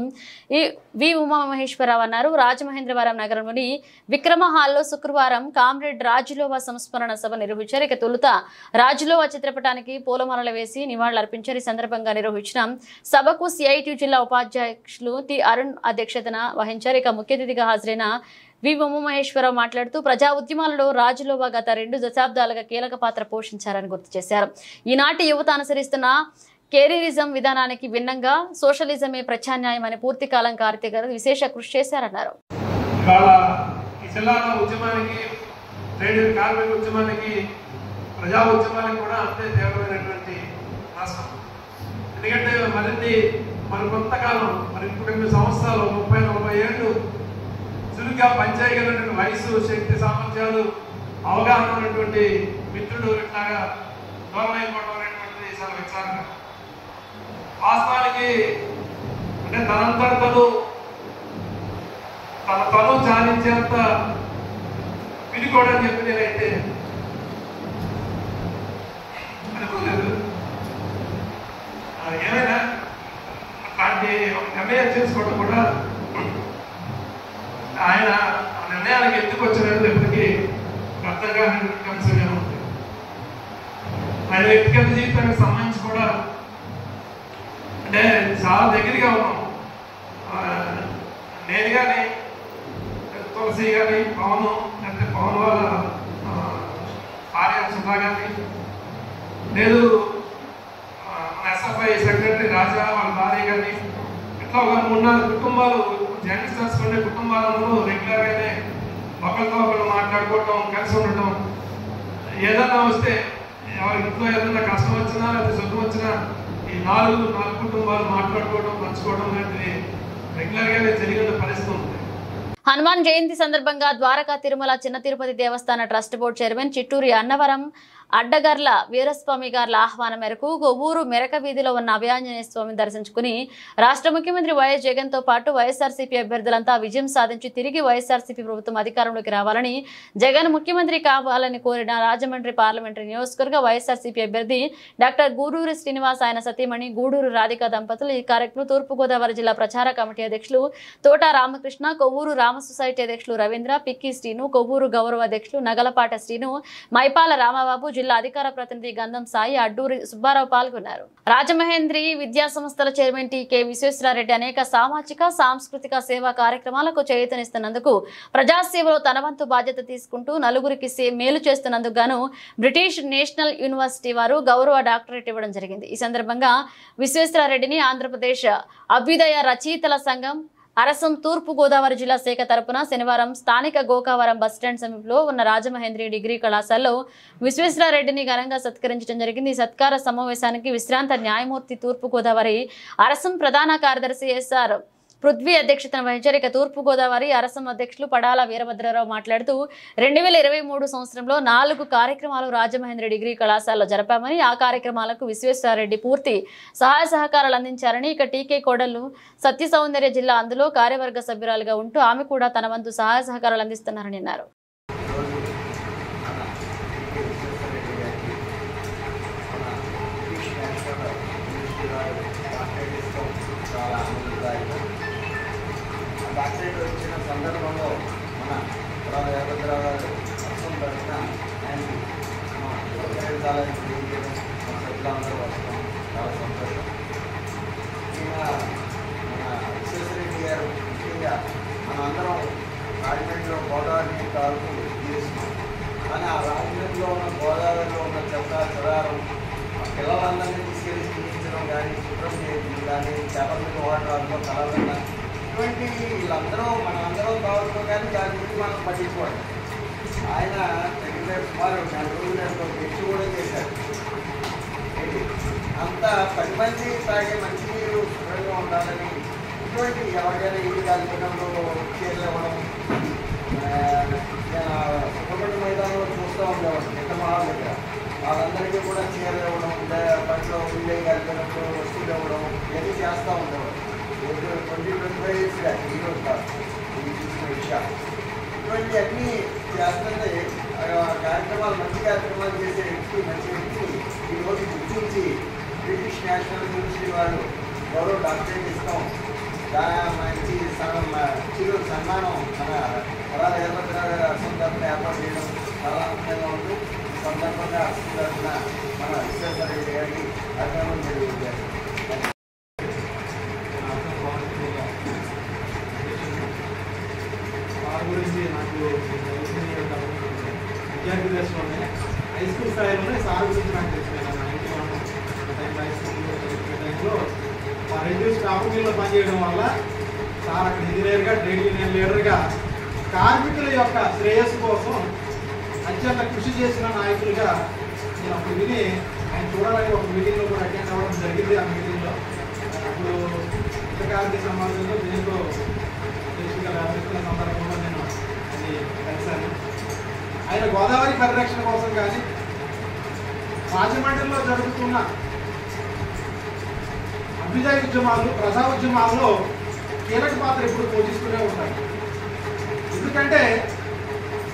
వి ఉమామహేశ్వరరావు అన్నారు. రాజమహేంద్రవరం నగరంలోని విక్రమ హాల్లో శుక్రవారం కామ్రేడ్ రాజులోవా సంస్మరణ సభ నిర్వహించారు. ఇక తొలుత రాజులోవా చిత్రపటానికి పూలమాలలు వేసి నివాళులర్పించారు. ఈ సందర్భంగా నిర్వహించిన సభకు సిఐటియు జిల్లా ఉపాధ్యక్షులు టి అరుణ్ అధ్యక్షతన వహించారు. ఇక ముఖ్య అతిథిగా హాజరైన వి ఉమామహేశ్వరరావు మాట్లాడుతూ ప్రజా ఉద్యమాలలో రాజులోవా గత 2 దశాబ్దాలుగా కీలక పాత్ర పోషించారని గుర్తు చేశారు. ఈనాటి యువత అనుసరిస్తున్న కెరీరిజం విధానానికి భిన్నంగా సోషలిజమే ప్రత్యామ్నాయం అని పూర్తి కాలం కార్తీక్ గారు విశేష కృషి చేశారన్నారు. ప్రజా ఉద్యమానికి కూడా అంతే తీవ్రమైనటువంటి రాష్ట్రం. ఎందుకంటే మరి కొంతకాలం మరి 8 సంవత్సరాలు 30-40 ఏళ్ళు చురుగ్గా పనిచేయగలిగినటువంటి వయసు, శక్తి, సామర్థ్యాలు, అవగాహన ఉన్నటువంటి మిత్రుడు ఇట్లాగా దూరం అయిపోవడం అనేటువంటిది చాలా విచారంగా. వాస్తవానికి అంటే తనంతటను తను చాలించేంత వినుకోవడం చెప్పి నేనైతే అనుకోలేదు. ఏమైనా అట్లాంటి నిర్ణయం చేసుకోవడం కూడా ఆయన ఆ నిర్ణయానికి ఎందుకు వచ్చినట్టు ఎప్పటికీ అర్థం కాని అంశంగా ఉంది. ఆయన వ్యక్తిగత జీవితానికి సంబంధించి కూడా అంటే చాలా దగ్గరగా ఉన్నాం. నేను కానీ తులసి కానీ పవన్ అంటే పవన్ వాళ్ళ భార్య సుధా కానీ లేదు ఎస్ఎఫ్ఐ సెక్రటరీ రాజా వాళ్ళ భార్య కానీ ఇట్లా ఒక 3-4 కుటుంబాలు జర్నలిస్టర్స్ ఉండే కుటుంబాలలో రెగ్యులర్గానే ఒకరితో ఒకరు మాట్లాడుకోవటం, కలిసి ఉండటం, ఏదన్నా వస్తే ఎవరి ఇంట్లో ఏదన్నా కష్టం వచ్చినా లేదా సుఖం వచ్చినా ఈ 4 కుటుంబాలు మాట్లాడుకోవడం, పంచుకోవడం లాంటివి రెగ్యులర్గానే జరిగిన పరిస్థితి ఉంది. హనుమాన్ జయంతి సందర్భంగా ద్వారకా తిరుమల చిన్న తిరుపతి దేవస్థాన trust board chairman Chitturi Annavaram Addagarla Veeraswamy గార్ల ఆహ్వానం మేరకు కొవ్వూరు మెరక వీధిలో ఉన్న అభయాంజనేయ స్వామిని దర్శించుకుని రాష్ట్ర ముఖ్యమంత్రి వైఎస్ జగన్ తో పాటు వైఎస్ఆర్సీపీ అభ్యర్థులంతా విజయం సాధించి తిరిగి వైఎస్ఆర్సీపీ ప్రభుత్వం అధికారంలోకి రావాలని, జగన్ ముఖ్యమంత్రి కావాలని కోరిన రాజమండ్రి పార్లమెంటరీ నియోజకవర్గ వైఎస్ఆర్సీపీ అభ్యర్థి డాక్టర్ గూడూరు శ్రీనివాస్, ఆయన సతీమణి గూడూరు రాధిక దంపతులు ఈ కార్యక్రమం తూర్పుగోదావరి జిల్లా ప్రచార కమిటీ అధ్యక్షులు తోట రామకృష్ణ, కొవ్వూరు రామ సొసైటీ అధ్యక్షులు రవీంద్ర, పిక్కి శ్రీను, కొవ్వూరు గౌరవ అధ్యక్షులు నగలపాట శ్రీను, మైపాల రామబాబు, జిల్లా అధికార ప్రతినిధి గంధం సాయి, అడ్డూరి సుబ్బారావు పాల్గొన్నారు. రాజమహేంద్రి విద్యా సంస్థల చైర్మన్ టి.కె. విశ్వేశ్వరరెడ్డి అనేక సామాజిక సాంస్కృతిక సేవా కార్యక్రమాలకు చేయూతనిస్తున్నందుకు, ప్రజాసేవలో తన వంతు బాధ్యత తీసుకుంటూ నలుగురికి మేలు చేస్తున్నందుకు గాను బ్రిటిష్ నేషనల్ యూనివర్సిటీ వారు గౌరవ డాక్టరేట్ ఇవ్వడం జరిగింది. ఈ సందర్భంగా విశ్వేశ్వరరెడ్డిని ఆంధ్రప్రదేశ్ అభ్యుదయ రచయితల సంఘం అరసం తూర్పు గోదావరి జిల్లా శాఖ తరపున శనివారం స్థానిక గోకావరం బస్టాండ్ సమీపంలో ఉన్న రాజమహేంద్రి డిగ్రీ కళాశాలలో విశ్వేశ్వరరెడ్డిని ఘనంగా సత్కరించడం జరిగింది. ఈ సత్కార సమావేశానికి విశ్రాంత న్యాయమూర్తి తూర్పు గోదావరి అరసం ప్రధాన కార్యదర్శి ఎస్ఆర్ పృథ్వీ అధ్యక్షతన వహించారు. తూర్పు గోదావరి అరసం అధ్యక్షులు పడాల వీరభద్రరావు మాట్లాడుతూ 2023 సంవత్సరంలో 4 కార్యక్రమాలు రాజమహేంద్రి డిగ్రీ కళాశాలలో జరిపామని, ఆ కార్యక్రమాలకు విశ్వేశ్వరరెడ్డి పూర్తి సహాయ సహకారాలు అందించారని, ఇక టీకే కోడలు సత్య సౌందర్య జిల్లా అందులో కార్యవర్గ సభ్యురాలుగా ఉంటూ ఆమె కూడా తన వంతు సహాయ సహకారాలు అందిస్తున్నారని అన్నారు. డాక్టరేట్ వచ్చిన సందర్భంలో మన వీరభద్రరావు గారు అర్థం తరఫున ఆయనకి చాలా సభ్యులందరూ వస్తాం, చాలా సంతోషం. ఈయన మన విశ్వేశ్వరరెడ్డి గారు ముఖ్యంగా మనందరం రాజమండ్రిలో గోదావరిని తాలూకు తీరుస్తున్నాం. కానీ ఆ రాజమండ్రిలో ఉన్న గోదావరిలో ఉన్న చెత్త చెదారం పిల్లలందరినీ తీసుకెళ్ళి చూపించడం కానీ, శుభ్రం చేయడం కానీ, చేపల మీద వాడడంలో కలవడం కానీ, ఇటువంటి వీళ్ళందరూ మనందరం కావడం కానీ దాని గురించి మనం పట్టించుకోవాలి. ఆయన తగిన సుమారు 4 రోజులు వ్యక్తి కూడా చేశారు. అంత 10 మంది తాగే మంచినీరు శుభ్రంగా ఉండాలని ఇటువంటి ఎవరికైనా ఇల్లు కాలిపోవడంలో చీరలు ఇవ్వడం, సుబ్రహ్మణ్య మైదానంలో చూస్తూ ఉండేవాడు నిట్టమహాల దగ్గర, వాళ్ళందరికీ కూడా చీరలు ఇవ్వడం, పట్ల ఉల్లి కాలిపోయినప్పుడు వస్తువులు ఇవ్వడం ఇవన్నీ చేస్తూ ఉండేవాడు. 20-25 ఇయర్స్గా ఈరోజు కాదు ఇది చూసిన విషయాలు. ఇటువంటి అన్నీ చేస్తుంటే కార్యక్రమాలు మంచి కార్యక్రమాలు చేసే వ్యక్తి మంచి వ్యక్తి ఈరోజు గుర్తించి బ్రిటిష్ నేషనల్ యూనివర్సిటీ వాళ్ళు గౌరవ డాక్టరేట్ ఇస్తాం మంచి చిరు సన్మానం మన వరాల వీరభద్రరావు గారి అర్థం తరఫున ఏర్పాటు చేయడం చాలా ఆనందంగా ఉంది. ఈ సందర్భంగా అర్థం తరఫున మన విశ్వేశ్వర రెడ్డి గారికి అభినందనలు తెలియజేయాలి. వారి గురించి నాకు విద్యార్థి దశలోనే హై స్కూల్ స్థాయిలోనే సార్ గురించి నాకు తెలిసిపోయినా 91 హై స్కూల్లో చదువుకునే టైంలో మా రెండు స్టాఫ్ మిల్లో పనిచేయడం వల్ల సార్ అక్కడ ఇంజనీర్గా ట్రేడ్ యూనియన్ లీడర్గా కార్మికుల యొక్క శ్రేయస్సు కోసం అత్యంత కృషి చేసిన నాయకులుగా నేను అప్పుడు విని ఆయన చూడాలని ఒక మీటింగ్లో కూడా అటెండ్ అవ్వడం జరిగింది. ఆ మీటింగ్లో అప్పుడు కార్మిక సమాజంలో దీంతో వ్యాపిస్తున్న సందర్భంలో నేను అది కలిశాను. ఆయన గోదావరి పరిరక్షణ కోసం కానీ రాజమండ్రిలో జరుగుతున్న అభ్యుదయ ఉద్యమాలు ప్రజా ఉద్యమాల్లో కీలక పాత్ర ఎప్పుడు పోషిస్తూనే ఉంటాయి. ఎందుకంటే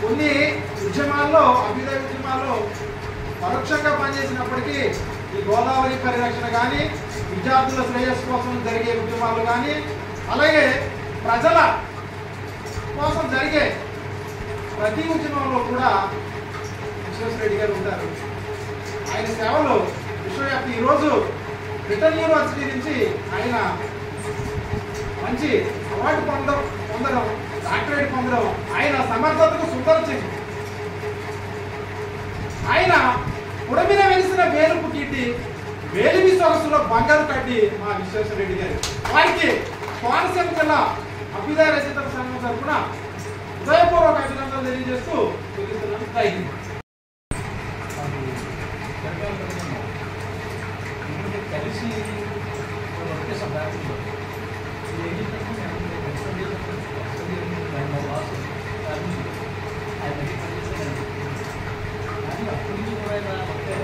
కొన్ని ఉద్యమాల్లో అభ్యుదయ ఉద్యమాల్లో పరోక్షంగా పనిచేసినప్పటికీ ఈ గోదావరి పరిరక్షణ కానీ విద్యార్థుల శ్రేయస్సు కోసం జరిగే ఉద్యమాలు కానీ అలాగే ప్రజల కోసం జరిగే ప్రతి ఉద్యమంలో కూడా విశ్వేశ్వర రెడ్డి గారు ఉంటారు. ఆయన సేవలు విశ్వవ్యాప్తి. ఈరోజు బ్రిటన్ యూనివర్సిటీ నుంచి ఆయన మంచి అవార్డు పొందడం డాక్టరేట్ పొందడం ఆయన సమర్థతకు సుందరచింది. ఆయన పుడమిన వెలిసిన వేలుపు కీటి వేలిమి సొగసులో బంగారు కడ్డి మా విశ్వేశ్వర రెడ్డి గారు. వారికి కోనసీమ జిల్లా అభ్యుదయ రచయితల సంఘం తరఫున హృదయపూర్వక అభినందనలు తెలియజేస్తూ ముగిస్తున్నాను. కలిసి ఒకే సందర్భంలో కానీ అప్పటి నుంచి కూడా ఆయన అంటే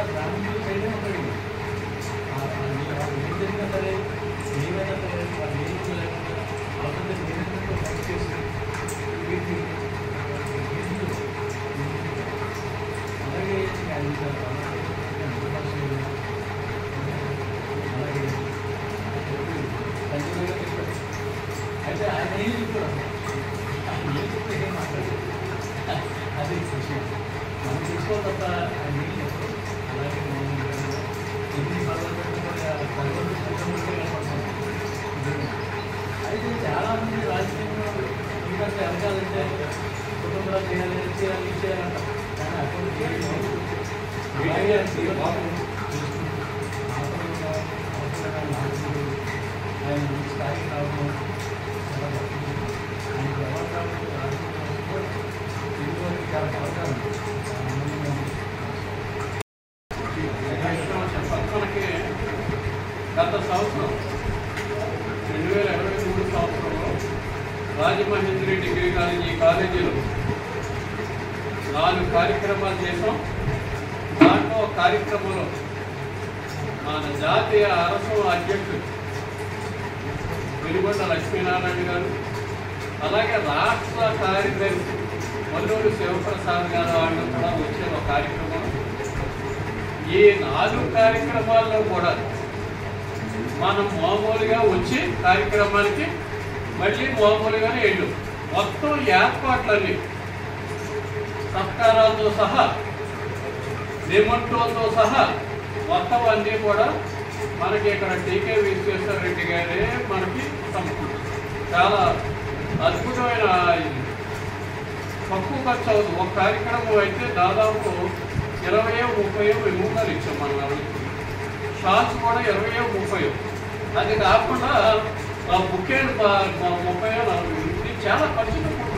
గ్రామీణ సైడే ఉంటాడు. ఏం జరిగినా సరే ఏమైనా సరే వాళ్ళు ఏం లేకుండా అవసరం లేనట్టు పని చేసి అలాగే అయితే ఆయన ఏం చెప్పాడు ఆయన ఏం చెప్తే ఏం మాట్లాడారు అది విషయం మనం తీసుకోవాలి తప్ప ఆయన ఏం చెప్పారు. అలాగే ఎన్ని అయితే చాలామంది రాజకీయంలో ఎందుకంటే ఎదగాలంటే కుటుంబాలు చేయాలి చేయాలంట కానీ అప్పుడు ఆయన స్థాయికి రావడం ఆయనకి ఎవరు రావడం మనకి గత సంవత్సరం 2023 సంవత్సరంలో రాజమహేంద్రి డిగ్రీ కాలేజీలో 4 కార్యక్రమాలు చేసాం. దాంట్లో కార్యక్రమంలో మన జాతీయ అరసం అధ్యక్షుడు వెలుగొండ లక్ష్మీనారాయణ గారు అలాగే రాష్ట్ర కార్యదర్శి మల్లూరి శివప్రసాద్ గారు వాళ్ళు కూడా వచ్చే ఒక కార్యక్రమం. ఈ 4 కార్యక్రమాల్లో కూడా మనం మామూలుగా వచ్చి కార్యక్రమానికి మళ్ళీ మామూలుగానే వెళ్ళు మొత్తం ఏర్పాట్లన్నీ సత్కారాలతో సహా నిమట్లతో సహా మొత్తం అన్నీ కూడా మనకి ఇక్కడ టీకే విశ్వేశ్వర రెడ్డి గారే మనకి చాలా అద్భుతమైన తక్కువ ఖర్చు అవుతుంది. ఒక కార్యక్రమం అయితే దాదాపు 20-30 విమూఖాలు ఇచ్చాం మన షార్ట్స్ కూడా 20-30. అది కాకుండా బుకేలు 30 ఇది చాలా ఖర్చు తక్కువ.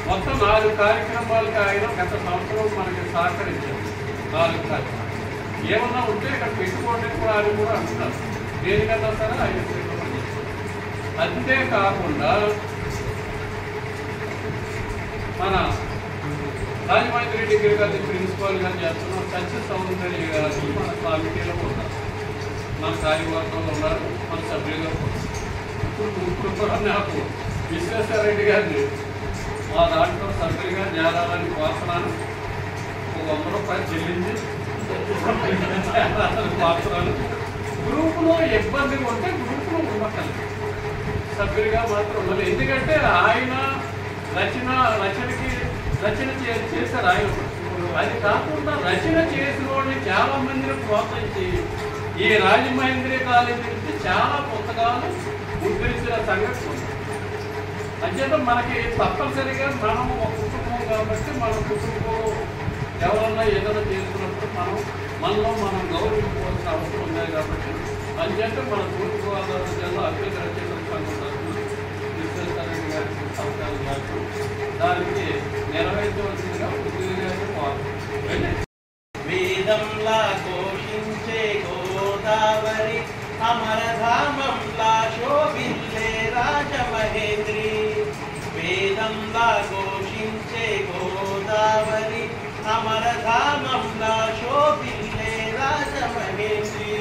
మొత్తం 4 కార్యక్రమాలకి ఆయన గత సంవత్సరం మనకి సహకరించారు. 4 కార్యక్రమాలు ఏమన్నా ఉంటే ఇక్కడ పెట్టుకోవడానికి కూడా ఆయన కూడా అంటున్నారు. దేనికన్నా సరే ఆయన పెట్టుకోండి. అంతేకాకుండా మన రాజమహేంద్రి డిగ్రీ గారి ప్రిన్సిపాల్గా చేస్తున్నాం. సత్య సౌందర్య గారు మన కమిటీలో ఉన్నారు, మన కార్యవర్గంలో ఉన్నారు, మన సభ్యులుగా ఇప్పుడు కూడా నాకు విశ్వేశ్వర రెడ్డి గారిని మా దాంట్లో సభ్యులుగా చేరాలని కోరుతున్నాను. ఒక 100 రూపాయలు చెల్లించి చేరాలని కోరుతున్నాను. గ్రూపులో ఇబ్బంది ఉంటే గ్రూపులో ఉండకండి, సభ్యులుగా మాత్రం ఉండాలి. ఎందుకంటే ఆయన రచన చేశారు ఆయన. అది కాకుండా రచన చేసిన వాడిని చాలా మందిని ప్రోత్సహించి ఈ రాజమహేంద్రి కాలేజీ నుంచి చాలా పుస్తకాలు ముద్రించిన సంగతి ఉంది. అంచేత మనకి తప్పనిసరిగా మనం ఒక కుటుంబం కాబట్టి మన కుటుంబం ఎవరన్నా ఏదైనా చేసుకున్నప్పుడు మనలో మనం గౌరవించుకోవాల్సిన అవసరం ఉన్నాయి. కాబట్టి అంచేత మన తూర్పుగోదావరి జిల్లా అభ్యుత రచయితల సంఘం తరఫున విశ్వేశ్వరరెడ్డి గారికి అవకాశం గారు దానికి నెరవేర్చవలసిందిగా వేదంలా ఘోషించే గోదావరి అమరధామంలా శోభిల్లే రాజమహేంద్రి. వేదంలా ఘోషించే గోదావరి అమరధామంలా శోభిల్లే రాజమహేంద్రి.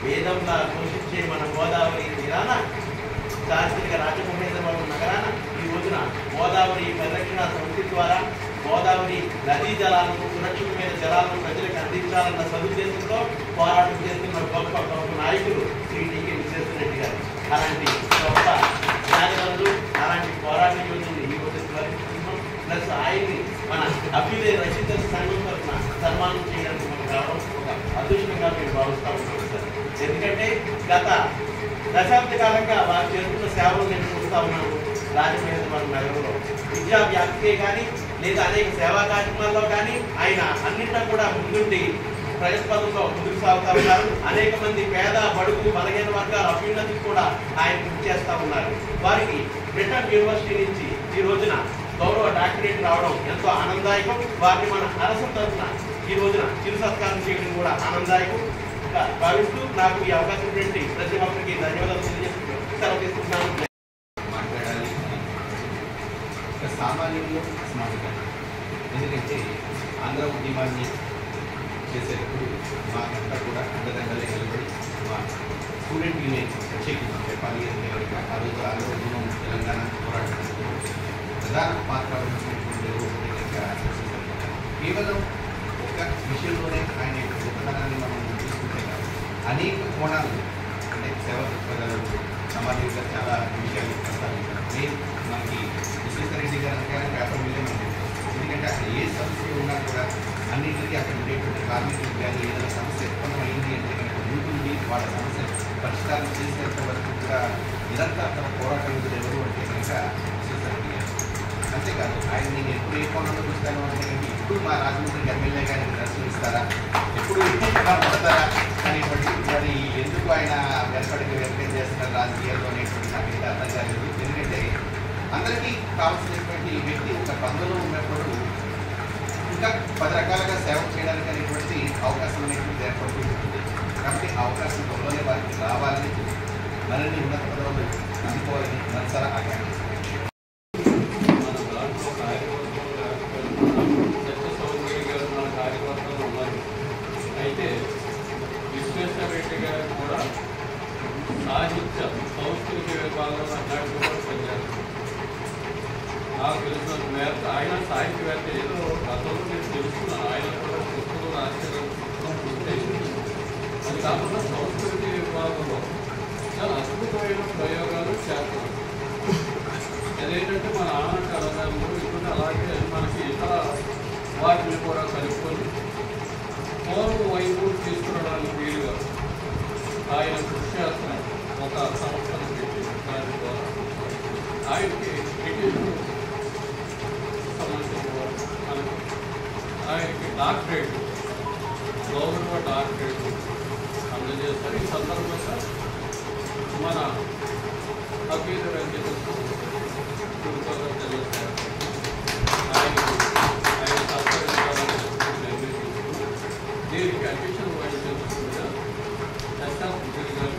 వేదంలా ఘోషించే మన గోదావరి తీరాన చారిత్రక రాజమహేంద్రవరం నగరాన ఈ రోజున గోదావరి పరిరక్షణ సమితి ద్వారా గోదావరి నదీ జలాలను సురక్షితమైన జలాలను ప్రజలకు అందించాలన్న సదుద్దేశంతో పోరాటం చేస్తున్న గొప్ప నాయకులు శ్రీ డి.కె. విశ్వేశ్వరరెడ్డి గారు. అలాంటి గొప్ప జ్ఞానవంతులు, అలాంటి పోరాట యోధులు ఈ రోజు ప్లస్ ఆయన్ని మన అభ్యుదయ రచయితల సంఘం తరఫున సన్మానం చేయడానికి మనకు రావడం ఒక అదృష్టంగా మేము భావిస్తా ఉన్నాం సార్. ఎందుకంటే గత దశాబ్ద కాలంగా వారు చేస్తున్న సేవలు నేను చూస్తూ ఉన్నాను. రాజమహేంద్రవరం నగరంలో విద్యా వ్యాప్తికే కానీ లేదా అనేక సేవా కార్యక్రమాల్లో కానీ ఆయన అన్నింటా కూడా ముందుండి ప్రజాస్పదంలో ముందుకు సాగుతూ ఉన్నారు. అనేక మంది పేద బడుగు బలహీన వర్గాల అభ్యున్నతికి కూడా ఆయన కృషి చేస్తూ ఉన్నారు. వారికి బ్రిటన్ యూనివర్సిటీ నుంచి ఈ రోజున గౌరవ డాక్టరేట్ రావడం ఎంతో ఆనందదాయకం. వారిని మన అరసం తరఫున ఈ రోజున చిరు సత్కారం చేయడం కూడా ఆనందదాయకం భావిస్తూ నాకు ఈ అవకాశం ఇచ్చినటువంటి ప్రతి ఒక్కరికి ధన్యవాదాలు తెలియజేస్తూ సెలవు తీసుకుంటున్నాను. మాట్లాడాలి ఒక సామాన్యులు అసమానత. ఎందుకంటే ఆంధ్ర ఉద్యమాన్ని చేసేటప్పుడు మాకంతా కూడా అండదండలే నిలబడి మా స్టూడెంట్ యూనియన్ ప్రత్యేకంగా చెప్పాలి అంటే ఆ రోజు ఆంధ్ర ఉద్యమం తెలంగాణ పోరాటంలో ప్రధాన పాత్ర వహించినటువంటి కేవలం ఒక విషయంలోనే ఆయన గొప్పతనాన్ని మనం చూసుకుంటే అనేక కోణాలు అంటే సేవ దృక్పథాలు సమాజంగా చాలా విషయాలు ప్రస్తావించారు. మనకి విశ్వేశ్వరరెడ్డి గారు పేపర్ మీదే మనం ఎందుకంటే అక్కడ ఏ సమస్య ఉన్నా కూడా అన్నింటికీ అక్కడ ఉండేటువంటి కార్మికులకు కానీ ఏదైనా సమస్య ఉత్పన్నమైంది అంటే కనుక ఉంటుంది. వాళ్ళ సమస్య పరిష్కారం చేసేంత వరకు కూడా నిరంతర పోరాటం ఎవరు అంటే కనుక విశ్వేశ్వరరెడ్డి గారు. అంతేకాదు ఆయన నేను ఎప్పుడు ఏ కోణంలో చూస్తాను అంటే కనుక ఇప్పుడు మా రాజమండ్రికి ఎమ్మెల్యే గారిని దర్శనమిస్తారా, ఎప్పుడు పడతారా అనేటువంటి మరి ఎందుకు ఆయన వెనకడికి వ్యక్తం చేస్తున్నారు రాజకీయాల్లో అనేటువంటి నాకు ఇంకా అర్థం కాలేదు. ఎందుకంటే అందరికీ కావాల్సినటువంటి వ్యక్తి ఒక బంధువులో ఉన్నప్పుడు ఇంకా 10 రకాలుగా సేవ చేయడానికి అనేటువంటి అవకాశం అనేటువంటి ఏర్పడుతూ ఉంటుంది. కాబట్టి అవకాశం త్వరలోనే వారికి రావాలని మనల్ని ఉన్నత పదవులు అందుకోవాలని మనసారా ఆకాంక్షిస్తారు. అయితే విశ్వేశ్వరరెడ్డి గారు కూడా సాహిత్య సంస్కృతి విభాగంలో అన్నట్టు కూడా పనిచేస్తారు. నాకు తెలిసిన మేరకు ఆయన సాహిత్యవేత్త ఏదో గతంలో నేను తెలుసుకున్నాను. ఆయన కూడా పుస్తకం రాసిన పుస్తకం పూర్తయింది. అది కాకుండా సంస్కృతి విభాగంలో చాలా అద్భుతమైన ప్రయోగాలు చేస్తున్నారు. అదేంటంటే మన ఆనంద కళాకారులు ఇప్పుడు అలాగే మనకి ఇతర వాటిని కూడా కలుపుకొని పూర్వ వైపు తీసుకురావడానికి వీలుగా ఆయన కృషి చేస్తున్నారు. ఒక సంస్థను పెట్టి దాని ద్వారా ఆయనకి ఆయనకి డాక్టరేట్ గౌరవ డాక్టరేట్ అందజేస్తారు. ఈ సందర్భంగా మన అభ్యుదయ రచయితలు ఆయన సత్కరించాలని నిర్ణయించుకుంటూ దీనికి అధ్యక్షులు వహించాల్సిందిగా ఎస్ఎఫ్ గారు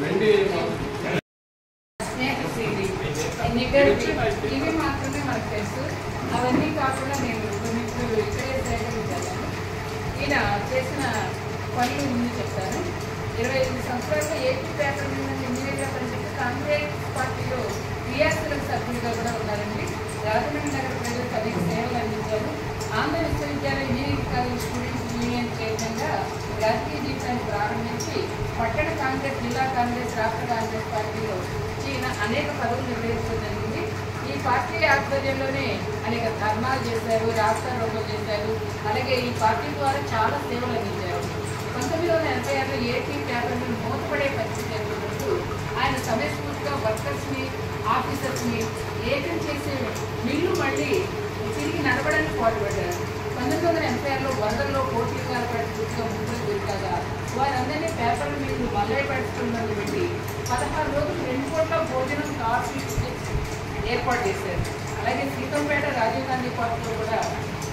వెండి ఇవి మాత్రమే మనకు తెలుసు. అవన్నీ కాకుండా నేను ఇప్పుడు ఇక్కడే సేకరించాను. ఈయన చేసిన పనులు ముందు చెప్తాను. 25 సంవత్సరాల్లో ఏపీ పేపర్ మీద ఇంజనీర్గా పనిచేసి కాంగ్రెస్ పార్టీలో క్రియాశీలక సభ్యులుగా కూడా ఉన్నారండి. రాజమండ్రి నగర ప్రజలకు అనేక సేవలు అందించారు. ఆంధ్ర విశ్వవిద్యాలయ ఇంజనీరింగ్ కాలేజ్ స్టూడెంట్స్ యూనియన్ చైర్మన్గా రాజకీయ జీవితాన్ని ప్రారంభించి పట్టణ కాంగ్రెస్, జిల్లా కాంగ్రెస్, రాష్ట్ర కాంగ్రెస్ పార్టీలో ఈయన అనేక పదవులు నిర్వహించడం జరిగింది. ఈ పార్టీ ఆధ్వర్యంలోనే అనేక ధర్నాలు చేశారు, రాష్ట్ర రోడ్లు చేశారు. అలాగే ఈ పార్టీ ద్వారా చాలా సేవలు అందించారు. 1986లో ఏపీ పేపర్లు మూతపడే పరిస్థితి ఏర్పడినప్పుడు ఆయన సమయస్ఫూర్తిగా వర్కర్స్ని, ఆఫీసర్స్ని ఏకం చేసే మిల్లు మళ్ళీ తిరిగి నడవడానికి పాటుపడ్డారు. 1986లో వందల్లో కోట్ల కాలపాటు పూర్తిగా ముగ్గురు దొరికాగా వారందరినీ పేపర్ల మీద మొదలైపడుతున్నది పెట్టి 16 రోజులు 2 కోట్ల భోజనం, కాఫీ ఏర్పాటు చేశారు. అలాగే సీతంపేట రాజీవ్ గాంధీ పార్కులో కూడా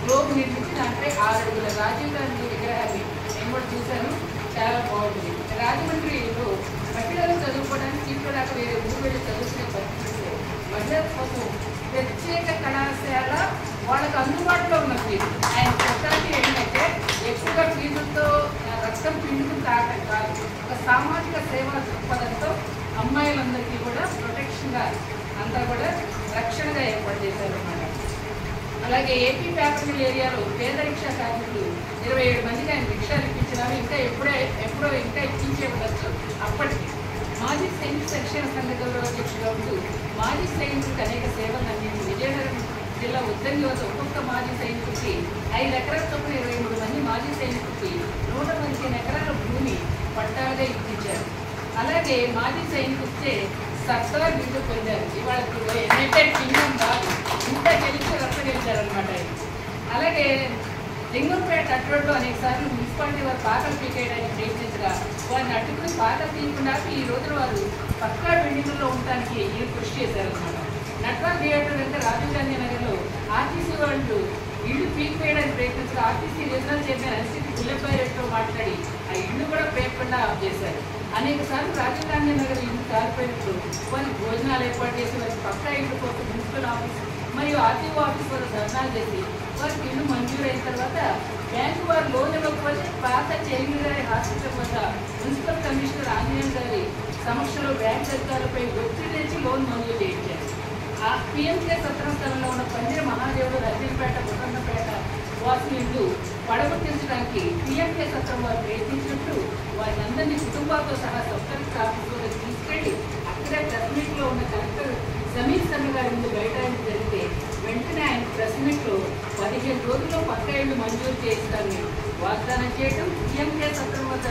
గ్లోబ్ నిర్మించి దాంట్లో 6 అడుగుల రాజీవ్ గాంధీ విగ్రహాన్ని నేను కూడా చూశాను, చాలా బాగుంటుంది. రాజమండ్రిలో మహిళలు చదువుకోవడానికి సీట్లు దాకా వేరే ఊరు వెళ్ళి చదువుకునే పరిస్థితుల్లో మహిళల కోసం ప్రత్యేక కళాశాల వాళ్ళకు అందుబాటులో ఉన్నది. ఆయన స్పెషాలిటీ ఏంటంటే ఎక్కువగా ఫీజులతో రక్తం పిండుకుని తాగడం కాదు, ఒక సామాజిక సేవా దృక్పథంతో అమ్మాయిలందరికీ కూడా ప్రొటెక్షన్గా అంతా కూడా రక్షణగా ఏర్పాటు చేశారు అన్నమాట. అలాగే ఏపీ పేపర్ మిల్ ఏరియాలో పేద రిక్షా కార్మికులు 27 మందికి ఆయన రిక్షాలు ఇప్పించినారు. ఇంకా ఎప్పుడో ఇంకా ఇప్పించే ఉండొచ్చు. అప్పటికి మాజీ సైనిక శిక్షణ సంఘ గౌరవ అధ్యక్షుడు ఉంటూ మాజీ సైనికులకు అనేక సేవలు అందించి విజయనగరం జిల్లా ఉద్దంగి వద్ద ఒక్కొక్క మాజీ సైనికుడికి 5 ఎకరాల చొప్పున 23 మంది మాజీ సైనికుడికి 115 ఎకరాల భూమి పట్టాలుగా ఇప్పించారు. అలాగే మాజీ సైనికుడిచే సర్దార్ బిరుదు పొందారు. ఇవాళ యునైటెడ్ కింగ్డమ్ కాదు, ఇంత గెలిచి రక్త గెలిచారనమాట. అలాగే లింగంపేట అడ్రోడ్లో అనేక సార్లు మున్సిపాలిటీ వారు పాకలు పీకేయడానికి ప్రయత్నించగా వారిని అడ్డుకుని పాకలు తీయకుండా ఈ రోజున వారు పక్కా బిల్డింగుల్లో ఉండడానికి ఈయన కృషి చేశారనమాట. నట్వాల్ థియేటర్ అంటే రాజీవ్ గాంధీ నగర్లో ఆర్టీసీ వాళ్ళు ఇల్లు పీకివేయడానికి ప్రయత్నించగా ఆర్టీసీ రీజనల్ చైర్మన్ అనిశ్చితి గుల్లెబ్బాయితో మాట్లాడి ఆ ఇల్లు కూడా పేపకుండా ఆఫ్ చేశారు. అనేక సార్లు రాజీవ్ గాంధీ నగర్ ఇల్లు కాలిపోయినప్పుడు వారికి భోజనాలు ఏర్పాటు చేసి వారికి పక్కా ఇల్లు కోసం మున్సిపల్ ఆఫీస్ మరియు ఆర్టీఓ ఆఫీస్ వద్ద ధర్నాలు చేసి వారికి ఇల్లు మంజూరైన తర్వాత బ్యాంకు వారు లోన్ ఇవ్వకపోతే పాత చైర్మన్ గారి హాస్పిటల్ వద్ద మున్సిపల్ కమిషనర్ ఆంజనేయులు గారి సమక్షంలో బ్యాంకు అధికారులపై ఒత్తిడి తెచ్చి లోన్ మంజూరు చేయించారు. ఆ పిఎంకే సత్రం స్థలంలో ఉన్న పందిర మహాదేవుడు, రజీపేట, బుట్టన్నపేట వాసులు ఇల్లు పడగొట్టించడానికి పిఎంకే సత్రం వారు ప్రయత్నించినట్టు వారిని అందరినీ కుటుంబాలతో సహా సబ్కలెక్టర్ ఆఫీస్ వద్ద తీసుకెళ్లి అక్కడే ప్రెస్ మీట్లో ఉన్న కలెక్టర్ సమీర్ శర్మ గారి ముందు బయటానికి జరిగితే వెంటనే ఆయన ప్రెస్ మీట్లో 15 రోజుల్లో పక్కా ఇల్లు మంజూరు చేయిస్తారని వాగ్దానం చేయడం, పిఎంకే సత్రం వద్ద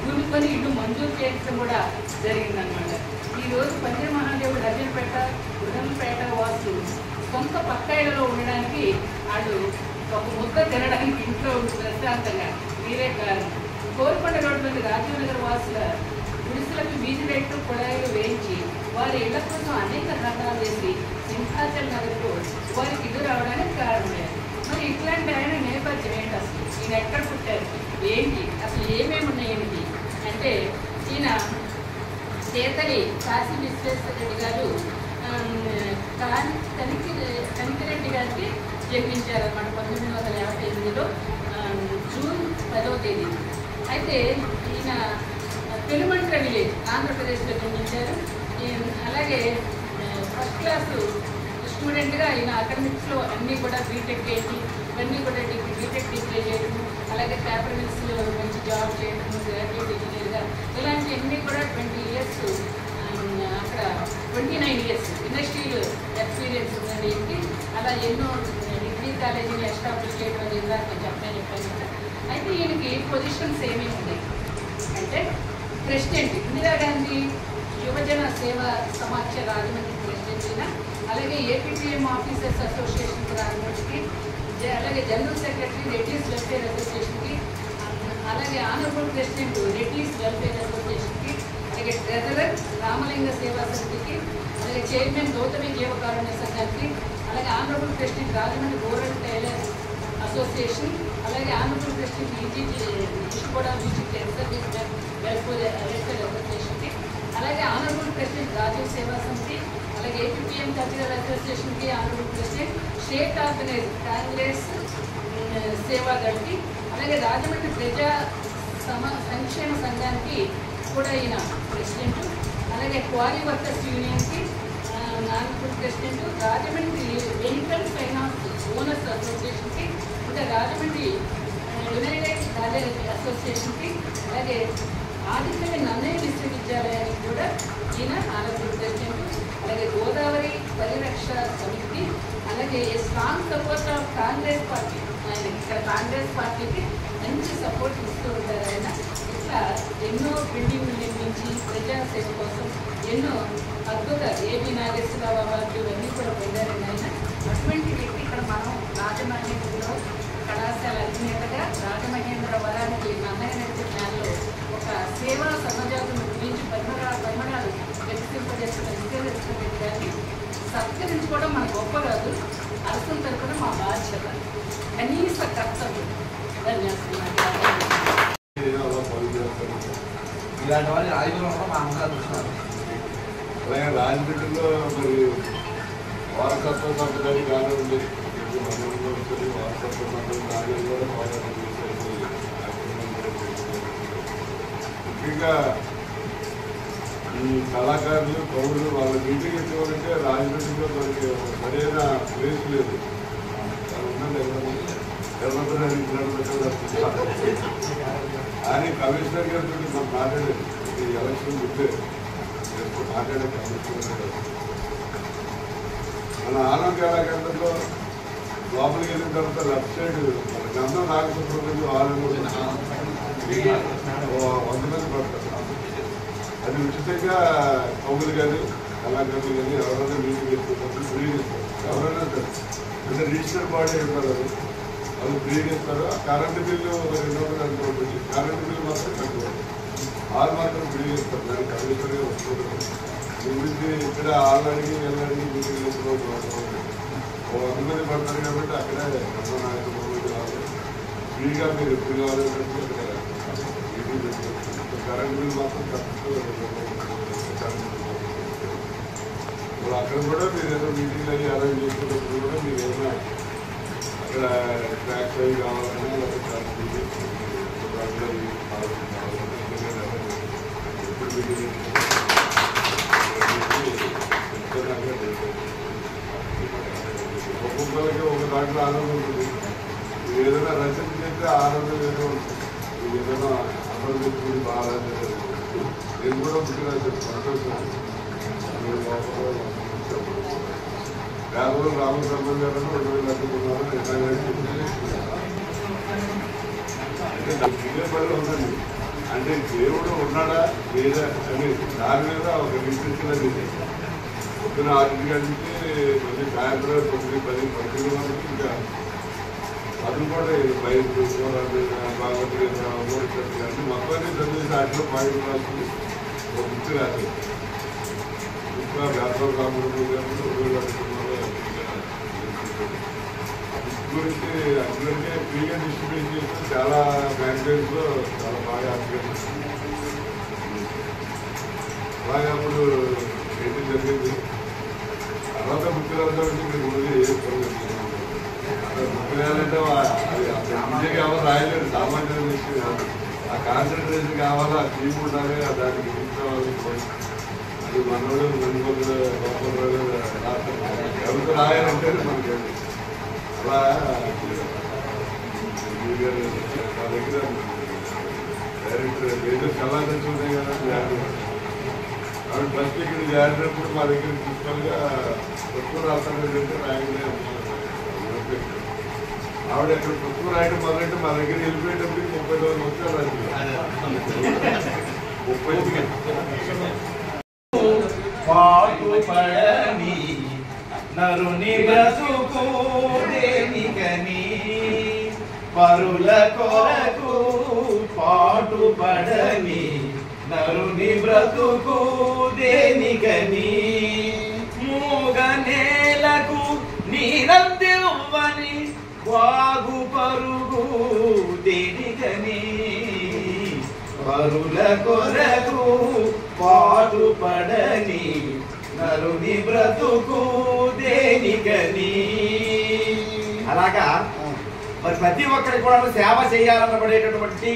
కూడుకొని ఇల్లు మంజూరు చేయించడం కూడా జరిగిందనమాట. ఈరోజు పందిర మహాదేవుడు, రజీపేట, బుట్టన్నపేట వాసులు సొంత పక్కా ఇళ్లలో ఉండడానికి వాళ్ళు ఒక ముద్ద తినడానికి ఇంట్లో ప్రశాంతంగా మీరే కారణం. కోరుకొండ రోడ్డు నుండి రాజీవ్ నగర్ వాసుల గుడిసెలకు వీధి రేట్లు కుళాయిలు వేయించి వారి ఇళ్ల కోసం అనేక ధర్నాలు చేసి సింహాచల్ నగర్కు వారికి ఇల్లు రావడానికి కారణమయ్యారు. మరి ఇట్లాంటి ఆయన నేపథ్యం ఏంటి, అసలు ఈయన ఎక్కడ పుట్టారు, ఏంటి, అసలు ఏమేమి ఉన్నాయేంటి అంటే ఈయన చేతలి కాశీ విశ్వేశ్వరరెడ్డి గారు కనికిరెడ్డి గారికి జన్మించారన్నమాట 1958లో జూన్ 10వ తేదీ. అయితే ఈయన పెనుమంట్ర విలేజ్ ఆంధ్రప్రదేశ్లో జన్మించారు. అలాగే ఫస్ట్ క్లాసు స్టూడెంట్గా ఈయన అకాడమిక్స్లో అన్నీ కూడా బీటెక్ అయింది, ఇవన్నీ కూడా బీటెక్ డిగ్రీ చేయడము, అలాగే పేపర్ మిల్స్లో మంచి జాబ్ చేయడము, గ్రాడ్యుయేట్ ఇంజనీర్గా ఇలాంటివన్నీ కూడా 20 years అక్కడ 29 years ఇండస్ట్రియల్ ఎక్స్పీరియన్స్ ఉందండి ఏంటి. అలా ఎన్నో డిగ్రీ కాలేజీని ఎస్టాబ్లిష్ చేయడం అనేది ఇందాక చెప్పాను కదా. అయితే ఈయనకి పొజిషన్స్ ఏమేమి ఉన్నాయి అంటే ప్రెసిడెంట్ ఇందిరాగాంధీ యువజన సేవా సమాఖ్య రాజమండ్రి ప్రెసిడెంట్ అయినా, అలాగే ఏపీపీఎం ఆఫీసర్స్ అసోసియేషన్ రాజమండ్రికి, అలాగే జనరల్ సెక్రటరీ రెడ్డీస్ వెల్ఫేర్ అసోసియేషన్కి, అలాగే ఆనరబుల్ ప్రెసిడెంట్ రెడ్డీస్ వెల్ఫేర్ అసోసియేషన్కి, అలాగే ట్రెజరర్ రామలింగ సేవా సమితికి, అలాగే చైర్మన్ గౌతమి జీవకారుణ్య సంఘానికి, అలాగే ఆనరబుల్ ప్రెసిడెంట్ రాజమండ్రి గోరల్ టైలర్ అసోసియేషన్, అలాగే ఆనరబుల్ ప్రెసిడెంట్ ఈజీగూడ డిస్ట్రిక్ట్ ఎక్సర్వీస్ వెల్ఫేర్ అసోసియేషన్కి, అలాగే ఆనరబుల్ ప్రెసిడెంట్ రాజీవ్ సేవా సమితి, అలాగే ఏపీఎం కల్చరల్ అసోసియేషన్కి honourable president, state organise Congress సేవాదళకి, అలాగే రాజమండ్రి ప్రజా సంక్షేమ సంఘానికి కూడా ఈయన ప్రెసిడెంట్, అలాగే క్వారీ వర్కర్స్ యూనియన్కి, నాన్ president, Rajahmundry vehicle finance owners అసోసియేషన్కి, ఇంకా రాజమండ్రి యునైటెడ్ కాలేజ్ అసోసియేషన్కి, అలాగే ఆదిత్య నన్నయ్య విశ్వవిద్యాలయానికి కూడా ఈయన ఆనరబుల్ ప్రెసిడెంట్, అలాగే గోదావరి పరిరక్ష సమితికి, అలాగే strong support of Congress party, ఆయన ఇక్కడ కాంగ్రెస్ పార్టీకి మంచి సపోర్ట్ ఇస్తూ ఉంటారు ఆయన. ఇట్లా ఎన్నో బిల్డింగ్లు నిర్మించి ప్రజాసేవ కోసం ఎన్నో అద్భుత ఏపీ నాగేశ్వరరావు అవార్డు ఇవన్నీ కూడా పొందారండి ఆయన. అటువంటి వ్యక్తి ఇక్కడ మనం రాజమహేంద్రలో కళాశాల అధినేతగా రాజమహేంద్రవరానికి నన్నయ్య జ్ఞానంలో ఒక సేవా సమాజాలను గురించి పరిమళాలు వ్యక్తింపజేస్తున్న విజయలక్ష్మి గారిని సత్కరించుకోవడం మన గొప్ప కాదు, అర్థం తరపున మా బాధ్యత, కనీస కర్తవ్యం. ఇలాంటి వాళ్ళు రాజకీయంలో కూడా మా అమ్మగారు చూస్తున్నారు. అలాగే రాజమండ్రిలో మరి వారసత్వ సంపదని కానివ్వండి, మనలో వచ్చి వారసత్వ సంపద నాగలు కూడా పోరాటం చేసేది. ముఖ్యంగా ఈ కళాకారులు కవులు వాళ్ళ మీటింగ్ ఎత్తుకోవాలంటే రాజమండ్రిలో మనకి సరైన ప్లేస్ లేదు. కానీ కమిషనర్ గారితో మనం మాట్లాడేది ఈ ఎలక్షన్ ముందే మాట్లాడే కమిషనర్ గారు మన ఆరోగ్య కేంద్రంలో లోపలికి వెళ్ళిన తర్వాత లెఫ్ట్ సైడ్ మన గంధం నాగసుబ్రహ్మణ్యం 100 మంది పడతారు. అది ఉచితంగా కవులు కానీ కళాకారులు కానీ ఎవరైనా మీటింగ్ చేసుకుంటారు, ఫ్రీ ఇస్తారు. ఎవరైనా సరే అంటే రిజిస్టర్ బాడీ ఉంటారు, అది ఫ్రీ ఇస్తారు. కరెంటు బిల్లు 200 అనుకోండి, కరెంటు బిల్లు మాత్రం తక్కువ, వాళ్ళు మాత్రం ఫ్రీ ఇస్తారు. దానికి కమిషనర్గా వస్తున్నారు. గురించి ఇక్కడ ఆళ్ళడిగి వెళ్ళడిగి మీటింగ్ చేసుకోవాలి. 100 మంది పడతారు కాబట్టి అక్కడే ఫ్రీగా మీరు ఎప్పుడు కావాలంటే మీటింగ్ చేసుకోవచ్చు. కరెంటు బిల్లు మాత్రం తక్కువ. అక్కడ కూడా మీరు ఏదో మీటింగ్లు అవి అరేంజ్ చేసుకున్నప్పుడు కూడా మీరు ఏమైనా అక్కడ ట్రాక్స్ అవి కావాలన్నా లేకపోతే ఒక్కొక్కరికి ఒక దాంట్లో ఆనందం ఉంటుంది. మీరు ఏదైనా రచన చేస్తే ఆనందం ఏదో ఉంటుంది. మీరు ఏదైనా అమలు చేసుకుని బాగా నేను కూడా పుట్టిన సంతోషం. పేదలు రామచంద్ర గారు 2000 పనులు ఉందండి. అంటే దేవుడు ఉన్నాడా లేదా అని దాని మీద ఒక రీసెర్చ్ అనేది పొద్దున 6 గంటల నుంచి మళ్ళీ సాయంత్రం 9, 10, 11 వరకు ఇంకా అది కూడా బయట బాగుంటుంది అన్ని మొత్తాన్ని చదివేసి వాటిలో పాయింట్ రాస్తుంది. ఒక బుక్ రాదు ఇంకా వ్యాపార రాముడు గురించి అందులోనే ఫ్రీగా డిస్ట్రిబ్యూట్ చేస్తూ చాలా మ్యాగజైన్స్ లో చాలా బాగా అనిపిస్తుంది. అలాగే అప్పుడు ఏంటి జరిగింది తర్వాత బుక్ రాదంటే మీరు బుక్ రాయాలంటే అది ఎవరు రాయలేదు, సామాన్య విషయం కాదు. ఆ కాన్సన్ట్రేషన్ కావాలా, ఆ టీమ్ ఉండాలి, దానికి అది మనోడు మణిపతులు ఎవరికి రాయాలంటే మనకి అలా మా దగ్గర డైరెక్టర్ ఏదో కళాదర్శి ఉన్నాయి కదా ఆవిడ ఫస్ట్ ఇక్కడ జారినప్పుడు మా దగ్గర ప్రిన్సిపల్గా పుస్తకం రాస్తానంటే రాయలే. ఆవిడ అక్కడ పుస్తకం రాయడం మొదలంటే మా దగ్గర వెళ్ళిపోయేటప్పటికి 30 రోజులు వచ్చారు. రాసి 30 పాటుపడని నరుని బ్రతుకు దేనికని పరుల కొరకు పాటుపడని నరుని బ్రతుకు దేనికని మూగ నేలకు నీరందివ్వని వాగు పరుగు దేనికని పరుల కొరకు పాటుపడని నరుని బ్రతుకు దేనికని. అలాగా మరి ప్రతి ఒక్కరికి కూడా సేవ చేయాలనబడేటటువంటి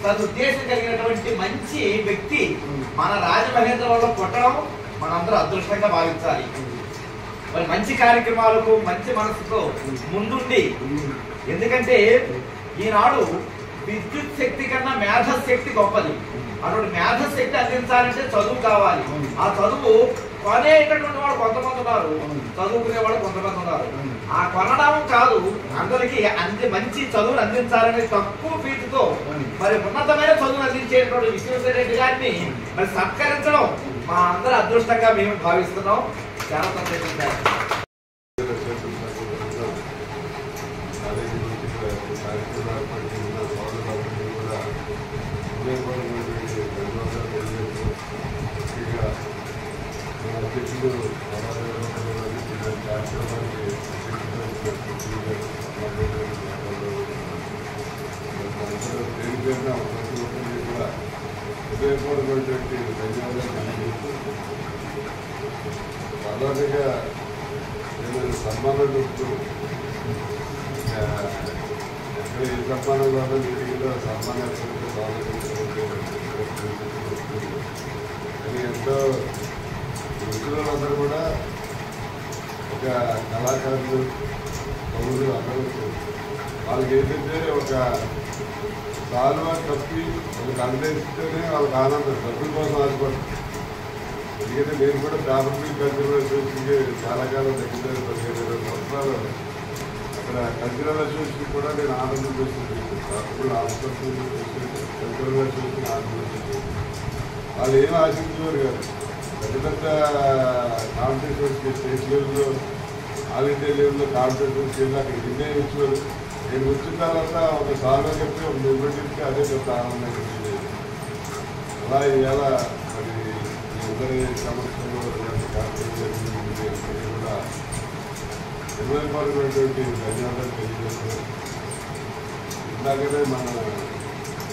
సదుద్దేశం కలిగినటువంటి మంచి వ్యక్తి మన రాజమహేంద్రవరంలో పుట్టడం మనందరూ అదృష్టంగా భావించాలి. మరి మంచి కార్యక్రమాలకు మంచి మనసుతో ముందుండి, ఎందుకంటే ఈనాడు విద్యుత్ శక్తి కన్నా మేధశక్తి గొప్పది. అటువంటి మేధశక్తి అందించాలంటే చదువు కావాలి. ఆ చదువు కొనేటటువంటి వాడు కొంతమంది ఉన్నారు, చదువుకునే వాడు కొంతమంది ఉన్నారు. ఆ కొనడం కాదు, అందరికీ మంచి చదువును అందించాలనే తక్కువ ఫీజుతో మరి ఉన్నతమైన చదువును అందించేటువంటి విశ్వేశ్వరరెడ్డి గారిని మరి సత్కరించడం మా అందరి అదృష్టంగా మేము భావిస్తున్నాం. చాలా సంతోషించారు. సాధారణంగా నేను సన్మానం చెప్తూ ఎక్కడ ఏ సన్మానం కాదు మీటింగ్లో సన్మానం కానీ ఎంతో వృత్తులందరూ కూడా ఒక కళాకారులు పౌరులు అందరూ వాళ్ళకి ఏంటంటే ఒక సాల్వా కప్పి వాళ్ళకి అందరిస్తేనే వాళ్ళకి ఆనందం, డబ్బుల కోసం ఆశపడుతుంది. ఎందుకంటే నేను కూడా ప్రాథమిక కల్చరల్ అసోసియేషన్కి చాలా కాలం దగ్గర 15-20 సంవత్సరాలు అక్కడ కల్చరల్ అసోసియేషన్ కూడా నేను ఆనందం చేస్తుంది. అప్పుడు కల్చరల్ అసోసియేషన్ ఆనందం చేస్తుంది. వాళ్ళు ఏం ఆశించేవారు కాదు. పెద్ద పెద్ద కాంపిటీషన్స్కి స్టేట్ లెవెల్లో, ఆల్ ఇండియా లెవెల్లో కాంపిటీషన్స్కి వెళ్ళి అక్కడ నిర్ణయం ఇచ్చేవారు. నేను వచ్చిన తర్వాత ఒక సాల్వా చెప్పి ఒక నిర్వహించి అదే పెద్ద ఆనందంగా ఉంది. అలా ఇవాళ మరి అందరి సమస్యలు కూడా నిర్వహింపబడినటువంటి ధన్యవాదాలు తెలియజేస్తున్నారు. ఇందాకనే మన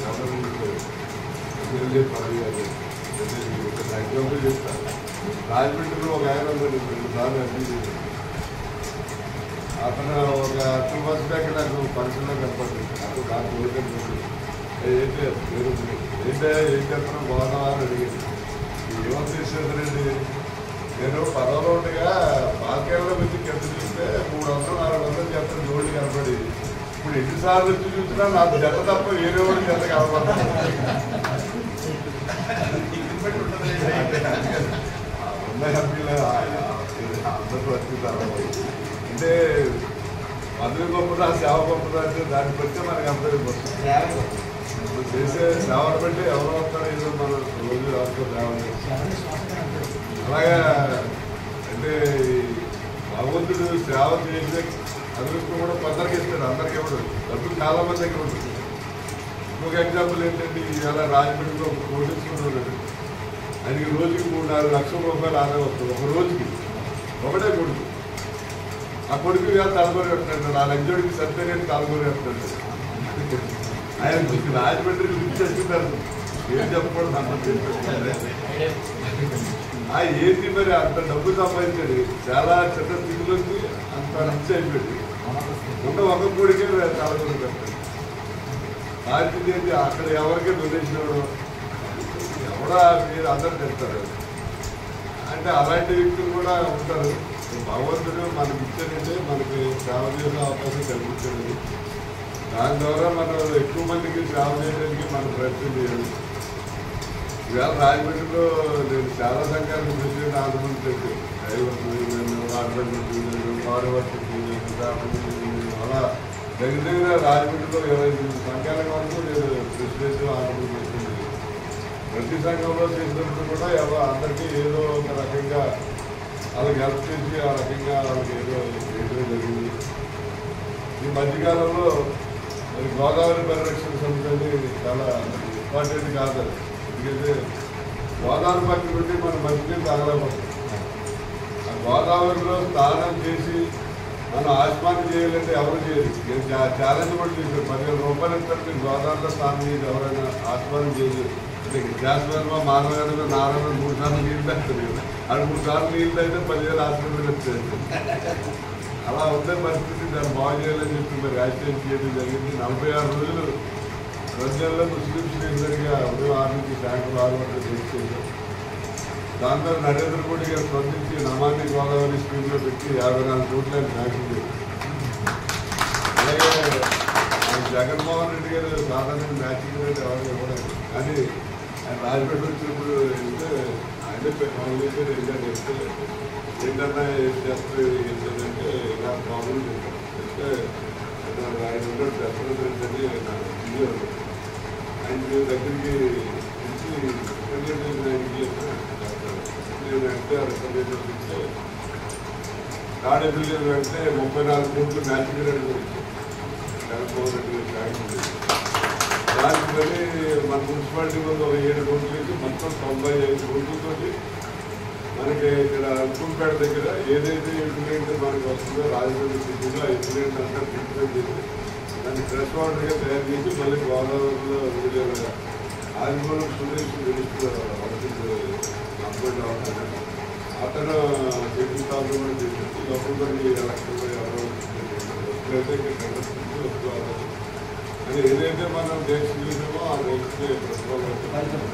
గవర్నమెంట్ పదవి అది ఎగ్జాంపుల్ చెప్తాను. రాజమండ్రిలో ఒక ఆయన 2 సార్లు అడ్మిట్ చేశారు. అతను ఒక 2 months బ్యాక్ నాకు పరిశ్రమలో కనపడుతుంది. అప్పుడు నాకు ఏంటి ఏం చేస్తాను బాగున్నావా అని అడిగింది. ఏమని చేసేదండి, నేను పదవిలో ఉండగా పాలకేళ్ళలో వచ్చి కింద చూస్తే 300-400 చేస్తాను జోళ్ళు కనపడి, ఇప్పుడు ఎన్నిసార్లు వచ్చి చూసినా నాకు జత తప్ప వేరే వాడు జత కనపడుతుంది. ఉన్న హ్యాపీలో అందరూ వచ్చింది. అంటే పదవి గొప్పదా సేవ గొప్పదా అంటే దాన్ని బట్టి మనకి అందరూ చేసే సేవను బట్టి ఎవరు వస్తారో ఏదో మనం రోజు రాష్ట్రం సేవ. అలాగా అంటే భగవంతుడు సేవ చేసే అదృష్టం కూడా కొందరికి ఇస్తాడు, అందరికీ ఇవ్వడు. డబ్బులు చాలా మంది దగ్గర ఉంటుంది. ఇంకొక ఎగ్జాంపుల్ ఏంటంటే ఇవాళ రాజమండ్రిలో ఒక కోటేశ్వరుడు, ఆయనకి రోజుకి 3-4 లక్షల రూపాయలు ఆదాయం వస్తుంది ఒక రోజుకి. ఒకటే కొడుకు. ఆ కొడుకు ఇవాళ తలబడి వస్తున్నాడు, 4 లక్షడికి సత్యరేట్ తలబడి వస్తున్నాడు. ఆయన రాజమండ్రి గురించి చెప్తున్నారు, ఏం చెప్పకూడదు అంత ఏంటి మరి అంత డబ్బు సంపాదించాడు. చాలా చిన్న స్థితిలోకి అంత రిచ్ అయిపోయింది. ఉన్న ఒక కోడికే తలబడి పెడతాడు. బాధ్యత ఏంటి, అక్కడ ఎవరికే డొనేషన్ ఇవ్వడం, ఎవడా మీరు అందరు చెప్తారు. అంటే అలాంటి వ్యక్తులు కూడా ఉంటారు. భగవంతుడు మనకి ఇచ్చాడంటే మనకి సేవ చేసే అవకాశం కల్పించాడు. దాని ద్వారా మనం ఎక్కువ మందికి సేవ చేయడానికి మనం ప్రయత్నం చేయాలి. ఇవాళ రాజమండ్రిలో నేను చాలా సంఘాలకు ప్రెసిడెంట్ ఆందోళన చేశాను. అలా దగ్గర రాజమండ్రిలో 25 సంఘాల వరకు నేను ప్రెసిడెంట్ ఆందోళన చేసింది. ప్రతి సంఘంలో చేసినప్పుడు కూడా అందరికీ ఏదో ఒక రకంగా వాళ్ళకి హెల్ప్ చేసి ఆ రకంగా వాళ్ళకి ఏదో చేయడం జరిగింది. ఈ మధ్యకాలంలో మరి గోదావరి పరిరక్షణ సమితి అనేది చాలా ఇంపార్టెంట్ కాదు. ఎందుకంటే గోదావరి పక్కన పెట్టి మన మంచినీళ్ళు తాగలేకపోతాం. ఆ గోదావరిలో స్నానం చేసి మనం ఆస్మానం చేయాలంటే ఎవరు చేయరు. నేను ఛాలెంజ్ కూడా చేశాను, 10,000 రూపాయలు ఇస్తారు మీరు గోదావరిలో స్నానం చేసి ఎవరైనా ఆస్మానం చేయలేదు. అంటే గ్యాస్వర్మ మానవ నారాయణ 3 సార్లు నీళ్ళు తాగుతుంది. అది 3 సార్లు నీళ్ళు అయితే 10,000 ఆస్పత్రులు వచ్చాయి. అలా ఉండే పరిస్థితి, దాన్ని బాగు చేయాలని చెప్పి మరి యాక్సిడెంట్ చేయడం జరిగింది. 46 రోజులు 2 నెలల్లో ముస్లిమ్స్ అందరిగా ఉదయం 6 నుంచి సాయంత్రం 6 వరకు చేశారు. దాంతో నరేంద్ర మోడీ గారు స్పందించి నమామి గోదావరి స్కీమ్లో పెట్టి 54 కోట్ల మ్యాచింగ్ చేశారు. అలాగే జగన్మోహన్ రెడ్డి గారు సాధారణ మ్యాచింగ్ రేట్ ఎవరు ఇవ్వలేదు. కానీ ఆయన రాజపేట వచ్చినప్పుడు వెళ్తే ఆయనే చెప్తే ఏంటన్నా ఏం చేస్తారు ఏంటంటే ఇలా ప్రాబ్లం చెప్తే ఆయన ఉన్నాడు చెప్పలేదు అని ఆయన దగ్గరికి ఇస్తే తాడేపల్లి వెంటనే 34 కోట్లు మ్యాచింగ్ రేట్ గురించి జగన్మోహన్ రెడ్డి గారు సాగింది. దానికి మళ్ళీ మన మున్సిపాలిటీ ముందు 7 కోట్లు నుంచి మొత్తం 95 కోట్లతోటి మనకి ఇక్కడ అల్పంపేట దగ్గర ఏదైతే ఇంప్లిమెంట్ మనకి వస్తుందో రాజమండ్రి సిటీలో ఆ ఇంప్లిమెంట్ అంతా ఇంప్లిమెంట్ చేసి దాన్ని ఫ్రెష్ వాటర్గా తయారు చేసి మళ్ళీ గోదావరిలో వదిలేరు. ఆదిమూలం సురేష్ అతను శంకుస్థాపన కూడా చేసేసి లోపలికి ఎలక్షన్ అని ఏదైతే మనం దేశం చూసామో ఆ దేశమే ప్రతిఫలం.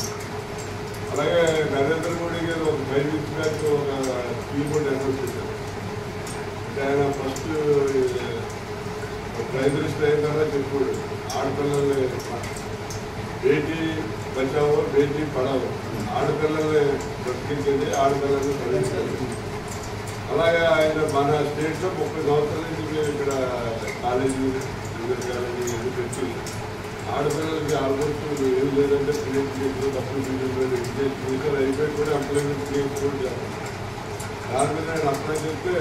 అలాగే నరేంద్ర మోడీ గారు ఒక 5 weeks బ్యాక్ ఒక స్కీమ్ కూడా అనౌన్స్ చేశారు. అంటే ఆయన ఫస్ట్ ప్రైమ్ మినిస్టర్ అయిన తర్వాత చెప్పాడు ఆడపిల్లల్ని బేటీ బచావో బేటీ పడావో, ఆడపిల్లల్ని బ్రతికించండి, ఆడపిల్లల్ని చదివించండి. అలాగే ఆయన మన స్టేట్లో 30 సంవత్సరాల నుంచి మేము ఇక్కడ కాలేజీ జూనియర్ కాలేజీ అన్ని పెట్టి ఆడపిల్లలకి ఆల్మోస్ట్ ఏం లేదంటే పిల్లలు తప్పులు ఫ్యూచర్ అయిపోయి కూడా ఎంప్లాయ్మెంట్ క్రియేట్ కూడా చేస్తాం. దాని మీద నేను అప్లై చేస్తే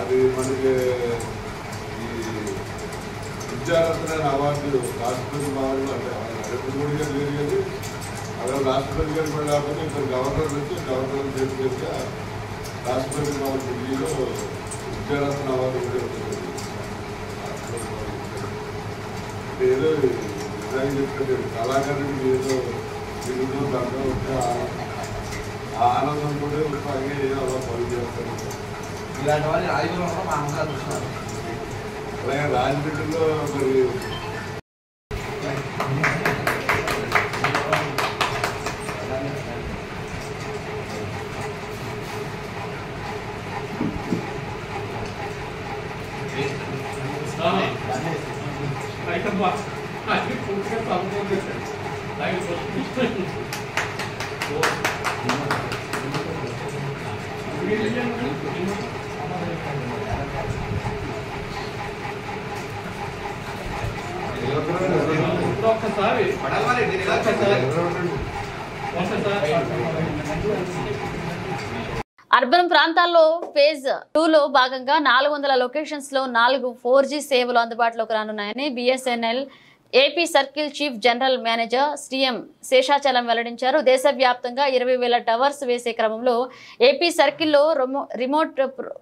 అది మనకి ఈ విద్యారత్న అవార్డు రాష్ట్రపతి భవన్లో అంటే నరేంద్ర మోడీ గారు లేదు కానీ అలా రాష్ట్రపతి గారు కూడా కాకపోతే ఇక్కడ గవర్నర్ నుంచి గవర్నర్ చేతిగా రాష్ట్రపతి భవన్ ఢిల్లీలో విద్యారత్న అవార్డు కూడా ఉంటుంది. ఏదో నిజంగా చెప్తే కళాకారుడికి ఏదో తెలుగులో దాంట్లో ఉంటే ఆ ఆనందం కూడా అలాగే అలా పని చేస్తారు. ఇలాంటి వాళ్ళు రాజకీయంలో కూడా మా అమ్మగారు చూస్తున్నారు. అలాగే రాజమండ్రిలో మరి అర్బన్ ప్రాంతాల్లో ఫేజ్ 2లో భాగంగా 400 లొకేషన్స్ లో 4 4G సేవలు అందుబాటులోకి రానున్నాయని BSNL AP circle chief general manager Sri M Seshachalam వెల్లడించారు. దేశవ్యాప్తంగా 20,000 టవర్స్ వేసే క్రమంలో ఏపీ సర్కిల్లో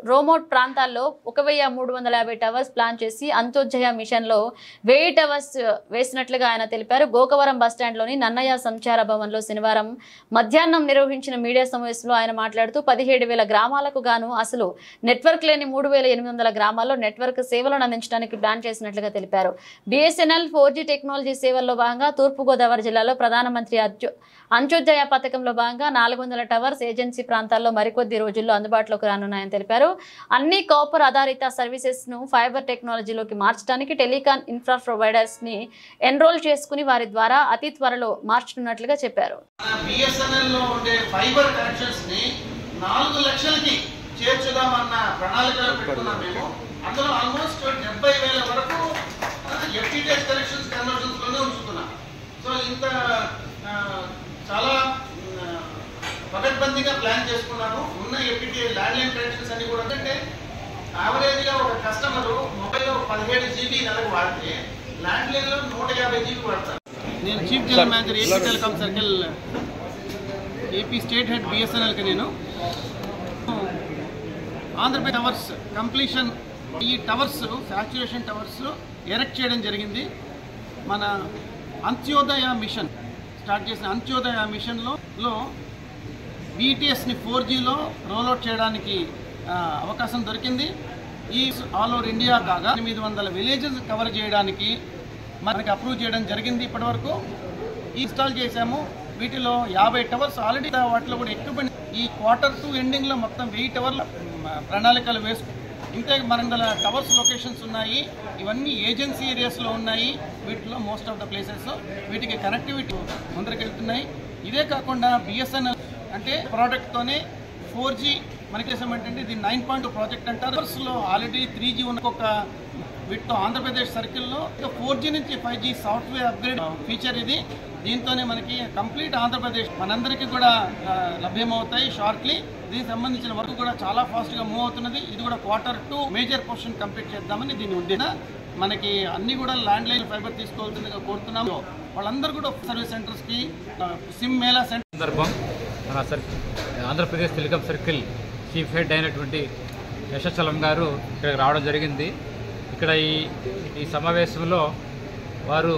రోమోట్ ప్రాంతాల్లో 1,350 టవర్స్ ప్లాన్ చేసి అంత్యోదయ మిషన్లో 1000 టవర్స్ వేసినట్లుగా ఆయన తెలిపారు. గోకవరం బస్టాండ్లోని నన్నయ్య సంచార భవన్లో శనివారం మధ్యాహ్నం నిర్వహించిన మీడియా సమావేశంలో ఆయన మాట్లాడుతూ 17,000 గ్రామాలకు గాను అసలు నెట్వర్క్ లేని 3,800 గ్రామాల్లో నెట్వర్క్ సేవలను అందించడానికి ప్లాన్ చేసినట్లుగా తెలిపారు. బిఎస్ఎన్ఎల్ 4G టెక్నాలజీ సేవల్లో భాగంగా తూర్పుగోదావరి జిల్లాలో ప్రధానమంత్రి అంత్యోదయ పథకంలో భాగంగా 400 టవర్స్ ఏజెన్సీ ప్రాంతాల్లో మరికొద్ది రోజుల్లో అందుబాటులోకి రానున్నాయని తెలిపారు. అన్ని కాపర్ ఆధారిత సర్వీసెస్ ను ఫైబర్ టెక్నాలజీలోకి మార్చడానికి టెలికాం ఇన్ఫ్రా ప్రొవైడర్స్ ని ఎన్రోల్ చేసుకుని వారి ద్వారా అతి త్వరలో మార్చనున్నట్లుగా చెప్పారు. బిఎస్ఎన్ఎల్ లో ఉండే ఫైబర్ కనెక్షన్స్ ని 4 లక్షలకి చేర్చుదామన్న ప్రణాళికలు పెట్టుకున్నాం మేము. అందులో ఆల్మోస్ట్ 70,000 వరకు ఎఫ్టీటీహెచ్ కనెక్షన్స్ కన్వర్జన్స్ లోనే ఉంచుతున్నాం. సో ఇంత చాలా పకడ్బందీగా ప్లాన్ చేసుకున్నాము. ఉన్న ఎఫ్టీటీహెచ్ ల్యాండ్లైన్ కనెక్షన్స్ అన్ని కూడా అంటే యావరేజ్ గా ఒక కస్టమర్ మొబైల్లో 17 GB నెలకు వాడితే ల్యాండ్లైన్ లో 150 GB వాడతారు. నేను chief general manager AP telecom circle AP state head బిఎస్ఎన్ఎల్కి నేను ఆంధ్రప్రదేశ్ టవర్స్ కంప్లీషన్ ఈ టవర్స్ సాచ్యురేషన్ టవర్స్ ఎరెక్ట్ చేయడం జరిగింది. మన అంత్యోదయ మిషన్ స్టార్ట్ చేసిన అంత్యోదయ మిషన్లో బీటీఎస్ని 4Gలో రోల్అవుట్ చేయడానికి అవకాశం దొరికింది. ఈ ఆల్ ఓవర్ ఇండియా కాగా 800 విలేజెస్ కవర్ చేయడానికి మనకి అప్రూవ్ చేయడం జరిగింది. ఇప్పటివరకు ఇన్స్టాల్ చేశాము. వీటిలో 50 టవర్స్ ఆల్రెడీ వాటిలో కూడా ఎక్విప్మెంట్ ఈ Q2 ఎండింగ్లో మొత్తం 1000 టవర్ల ప్రణాళికలు వేసుకు ఇంతే 100 టవర్స్ లొకేషన్స్ ఉన్నాయి. ఇవన్నీ ఏజెన్సీ ఏరియాస్లో ఉన్నాయి. వీటిలో మోస్ట్ ఆఫ్ ద ప్లేసెస్ వీటికి కనెక్టివిటీ ముందరికెళ్తున్నాయి. ఇదే కాకుండా BSNL అంటే ప్రోడక్ట్తోనే 4G మనకి ఏంటంటే ఇది 9.2 ప్రాజెక్ట్ అంటారు. లో ఆల్రెడీ 3G ఉన్న ఒక వీటితో ఆంధ్రప్రదేశ్ సర్కిల్లో 4G నుంచి 5G సాఫ్ట్వేర్ అప్గ్రేడ్ ఫీచర్ ఇది. దీంతోనే మనకి కంప్లీట్ ఆంధ్రప్రదేశ్ మనందరికీ కూడా లభ్యమవుతాయి షార్ట్లీ. దీనికి సంబంధించిన వర్క్ కూడా చాలా ఫాస్ట్గా మూవ్ అవుతున్నది. ఇది కూడా Q2 మేజర్ పోర్షన్ కంప్లీట్ చేద్దామని దీని ఉద్దేశం. మనకి అన్ని కూడా ల్యాండ్ లైన్ ఫైబర్ తీసుకోవాల్సిందిగా కోరుతున్నాము. వాళ్ళందరూ కూడా సర్వీస్ సెంటర్స్కి సిమ్ మేళా సెంటర్ సందర్భం మన Andhra Pradesh telecom circle chief head అయినటువంటి యశచలం గారు ఇక్కడికి రావడం జరిగింది. ఇక్కడ ఈ సమావేశంలో వారు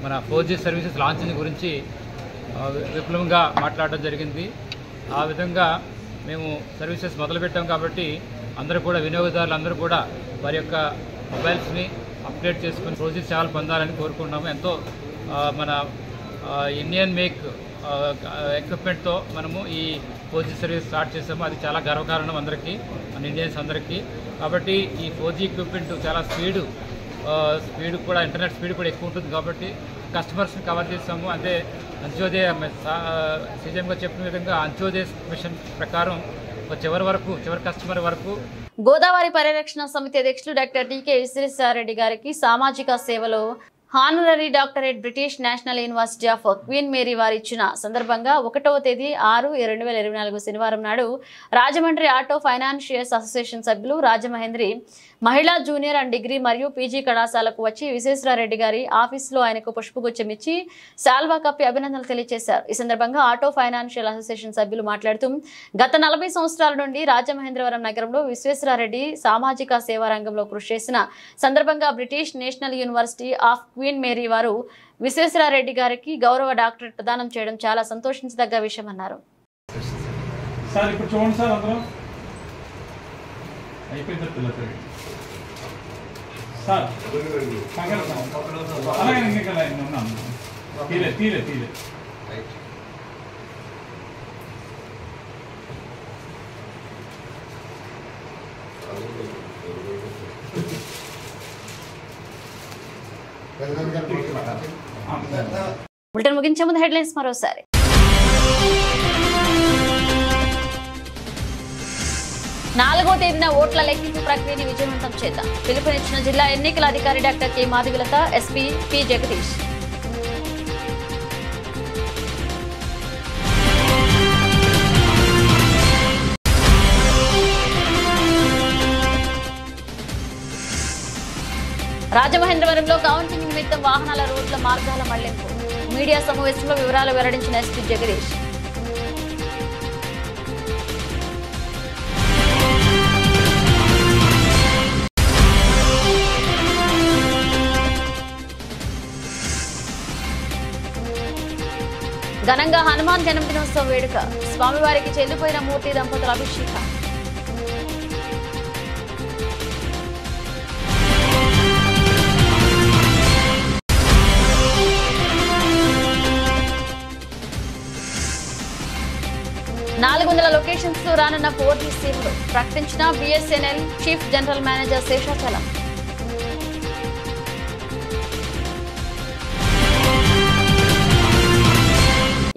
మన 4G సర్వీసెస్ లాంచింగ్ గురించి విపులంగా మాట్లాడడం జరిగింది. ఆ విధంగా మేము సర్వీసెస్ మొదలుపెట్టాం కాబట్టి అందరూ కూడా వినియోగదారులు అందరూ కూడా వారి యొక్క మొబైల్స్ని అప్గ్రేడ్ చేసుకుని 4G సేవలు పొందాలని కోరుకుంటున్నాము. ఎంతో మన ఇండియన్ మేక్ ఎక్విప్మెంట్తో మనము ఈ 4G సర్వీస్ స్టార్ట్ చేసాము. అది చాలా గర్వకారణం అందరికీ, మన ఇండియన్స్ అందరికీ. కాబట్టి ఈ 4G ఎక్విప్మెంట్ చాలా స్పీడ్ కూడా ఇంటర్నెట్ స్పీడ్ కూడా ఎక్కువ ఉంటుంది కాబట్టి కస్టమర్స్ని కవర్ చేస్తాము. అంటే అంత్యోదయ సీఎం గారు చెప్పిన విధంగా అంత్యోదయ మిషన్ ప్రకారం చివరి కస్టమర్ వరకు. గోదావరి పరిరక్షణ సమితి అధ్యక్షులు డాక్టర్ టీకే విశ్వేశ్వరరెడ్డి గారికి సామాజిక సేవలో honorary doctorate British National University of Queen Mary వారు ఇచ్చిన సందర్భంగా 1వ తేదీ 6/2024 శనివారం నాడు రాజమండ్రి ఆటో ఫైనాన్షియర్స్ అసోసియేషన్ సభ్యులు రాజమహేంద్రి మహిళా జూనియర్ అండ్ డిగ్రీ మరియు పీజీ కళాశాలకు వచ్చి విశ్వేశ్వరరెడ్డి గారి ఆఫీసులో ఆయనకు పుష్పగుచ్చం ఇచ్చి శాల్వా కప్పి అభినందనలు తెలియజేశారు. ఈ సందర్భంగా ఆటో ఫైనాన్షియల్ అసోసియేషన్ సభ్యులు మాట్లాడుతూ గత 40 సంవత్సరాల నుండి రాజమహేంద్రవరం నగరంలో విశ్వేశ్వరరెడ్డి సామాజిక సేవా రంగంలో కృషి చేసిన సందర్భంగా British National University of Queen Mary వారు విశ్వేశ్వరరెడ్డి గారికి గౌరవ డాక్టరేట్ ప్రదానం చేయడం చాలా సంతోషించదగ్గ విషయం అన్నారు. సార్ ఇప్పుడు చూడండి సార్, అందరూ అయిపోయింది పిల్లలు సార్ అలాగే ఇంకా లైన్ ఉన్నాను. తీలే బులెటిన్ ముగించే ముందు హెడ్లైన్స్ మరోసారి. నాలుగో తేదీన ఓట్ల లెక్కింపు ప్రక్రియని విజయవంతం చేద్దాం పిలుపునిచ్చిన జిల్లా ఎన్నికల అధికారి doctor K Madhavilatha, SP P Jagadish. రాజమహేంద్రవరంలో కౌంటింగ్ నిమిత్తం వాహనాల రోడ్ల మార్గాల మళ్లింపు మీడియా సమావేశంలో వివరాలు వెల్లడించిన ఎస్పీ జగదీష్. ఘనంగా హనుమాన్ జన్మదినోత్సవ వేడుక స్వామివారికి చెల్లిపోయిన మూర్తి దంపతుల అభిషేకం. లొకేషన్స్ లో రానున్న 4G సేవలు ప్రకటించిన BSNL chief general manager Seshachalam.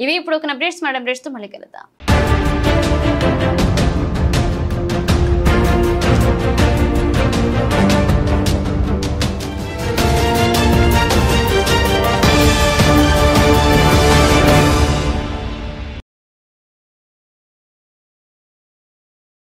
ఇవి ఇప్పుడు ఒక అప్డేట్స్ మేడం, అప్డేట్స్ తో మళ్ళీ కలుద్దాం.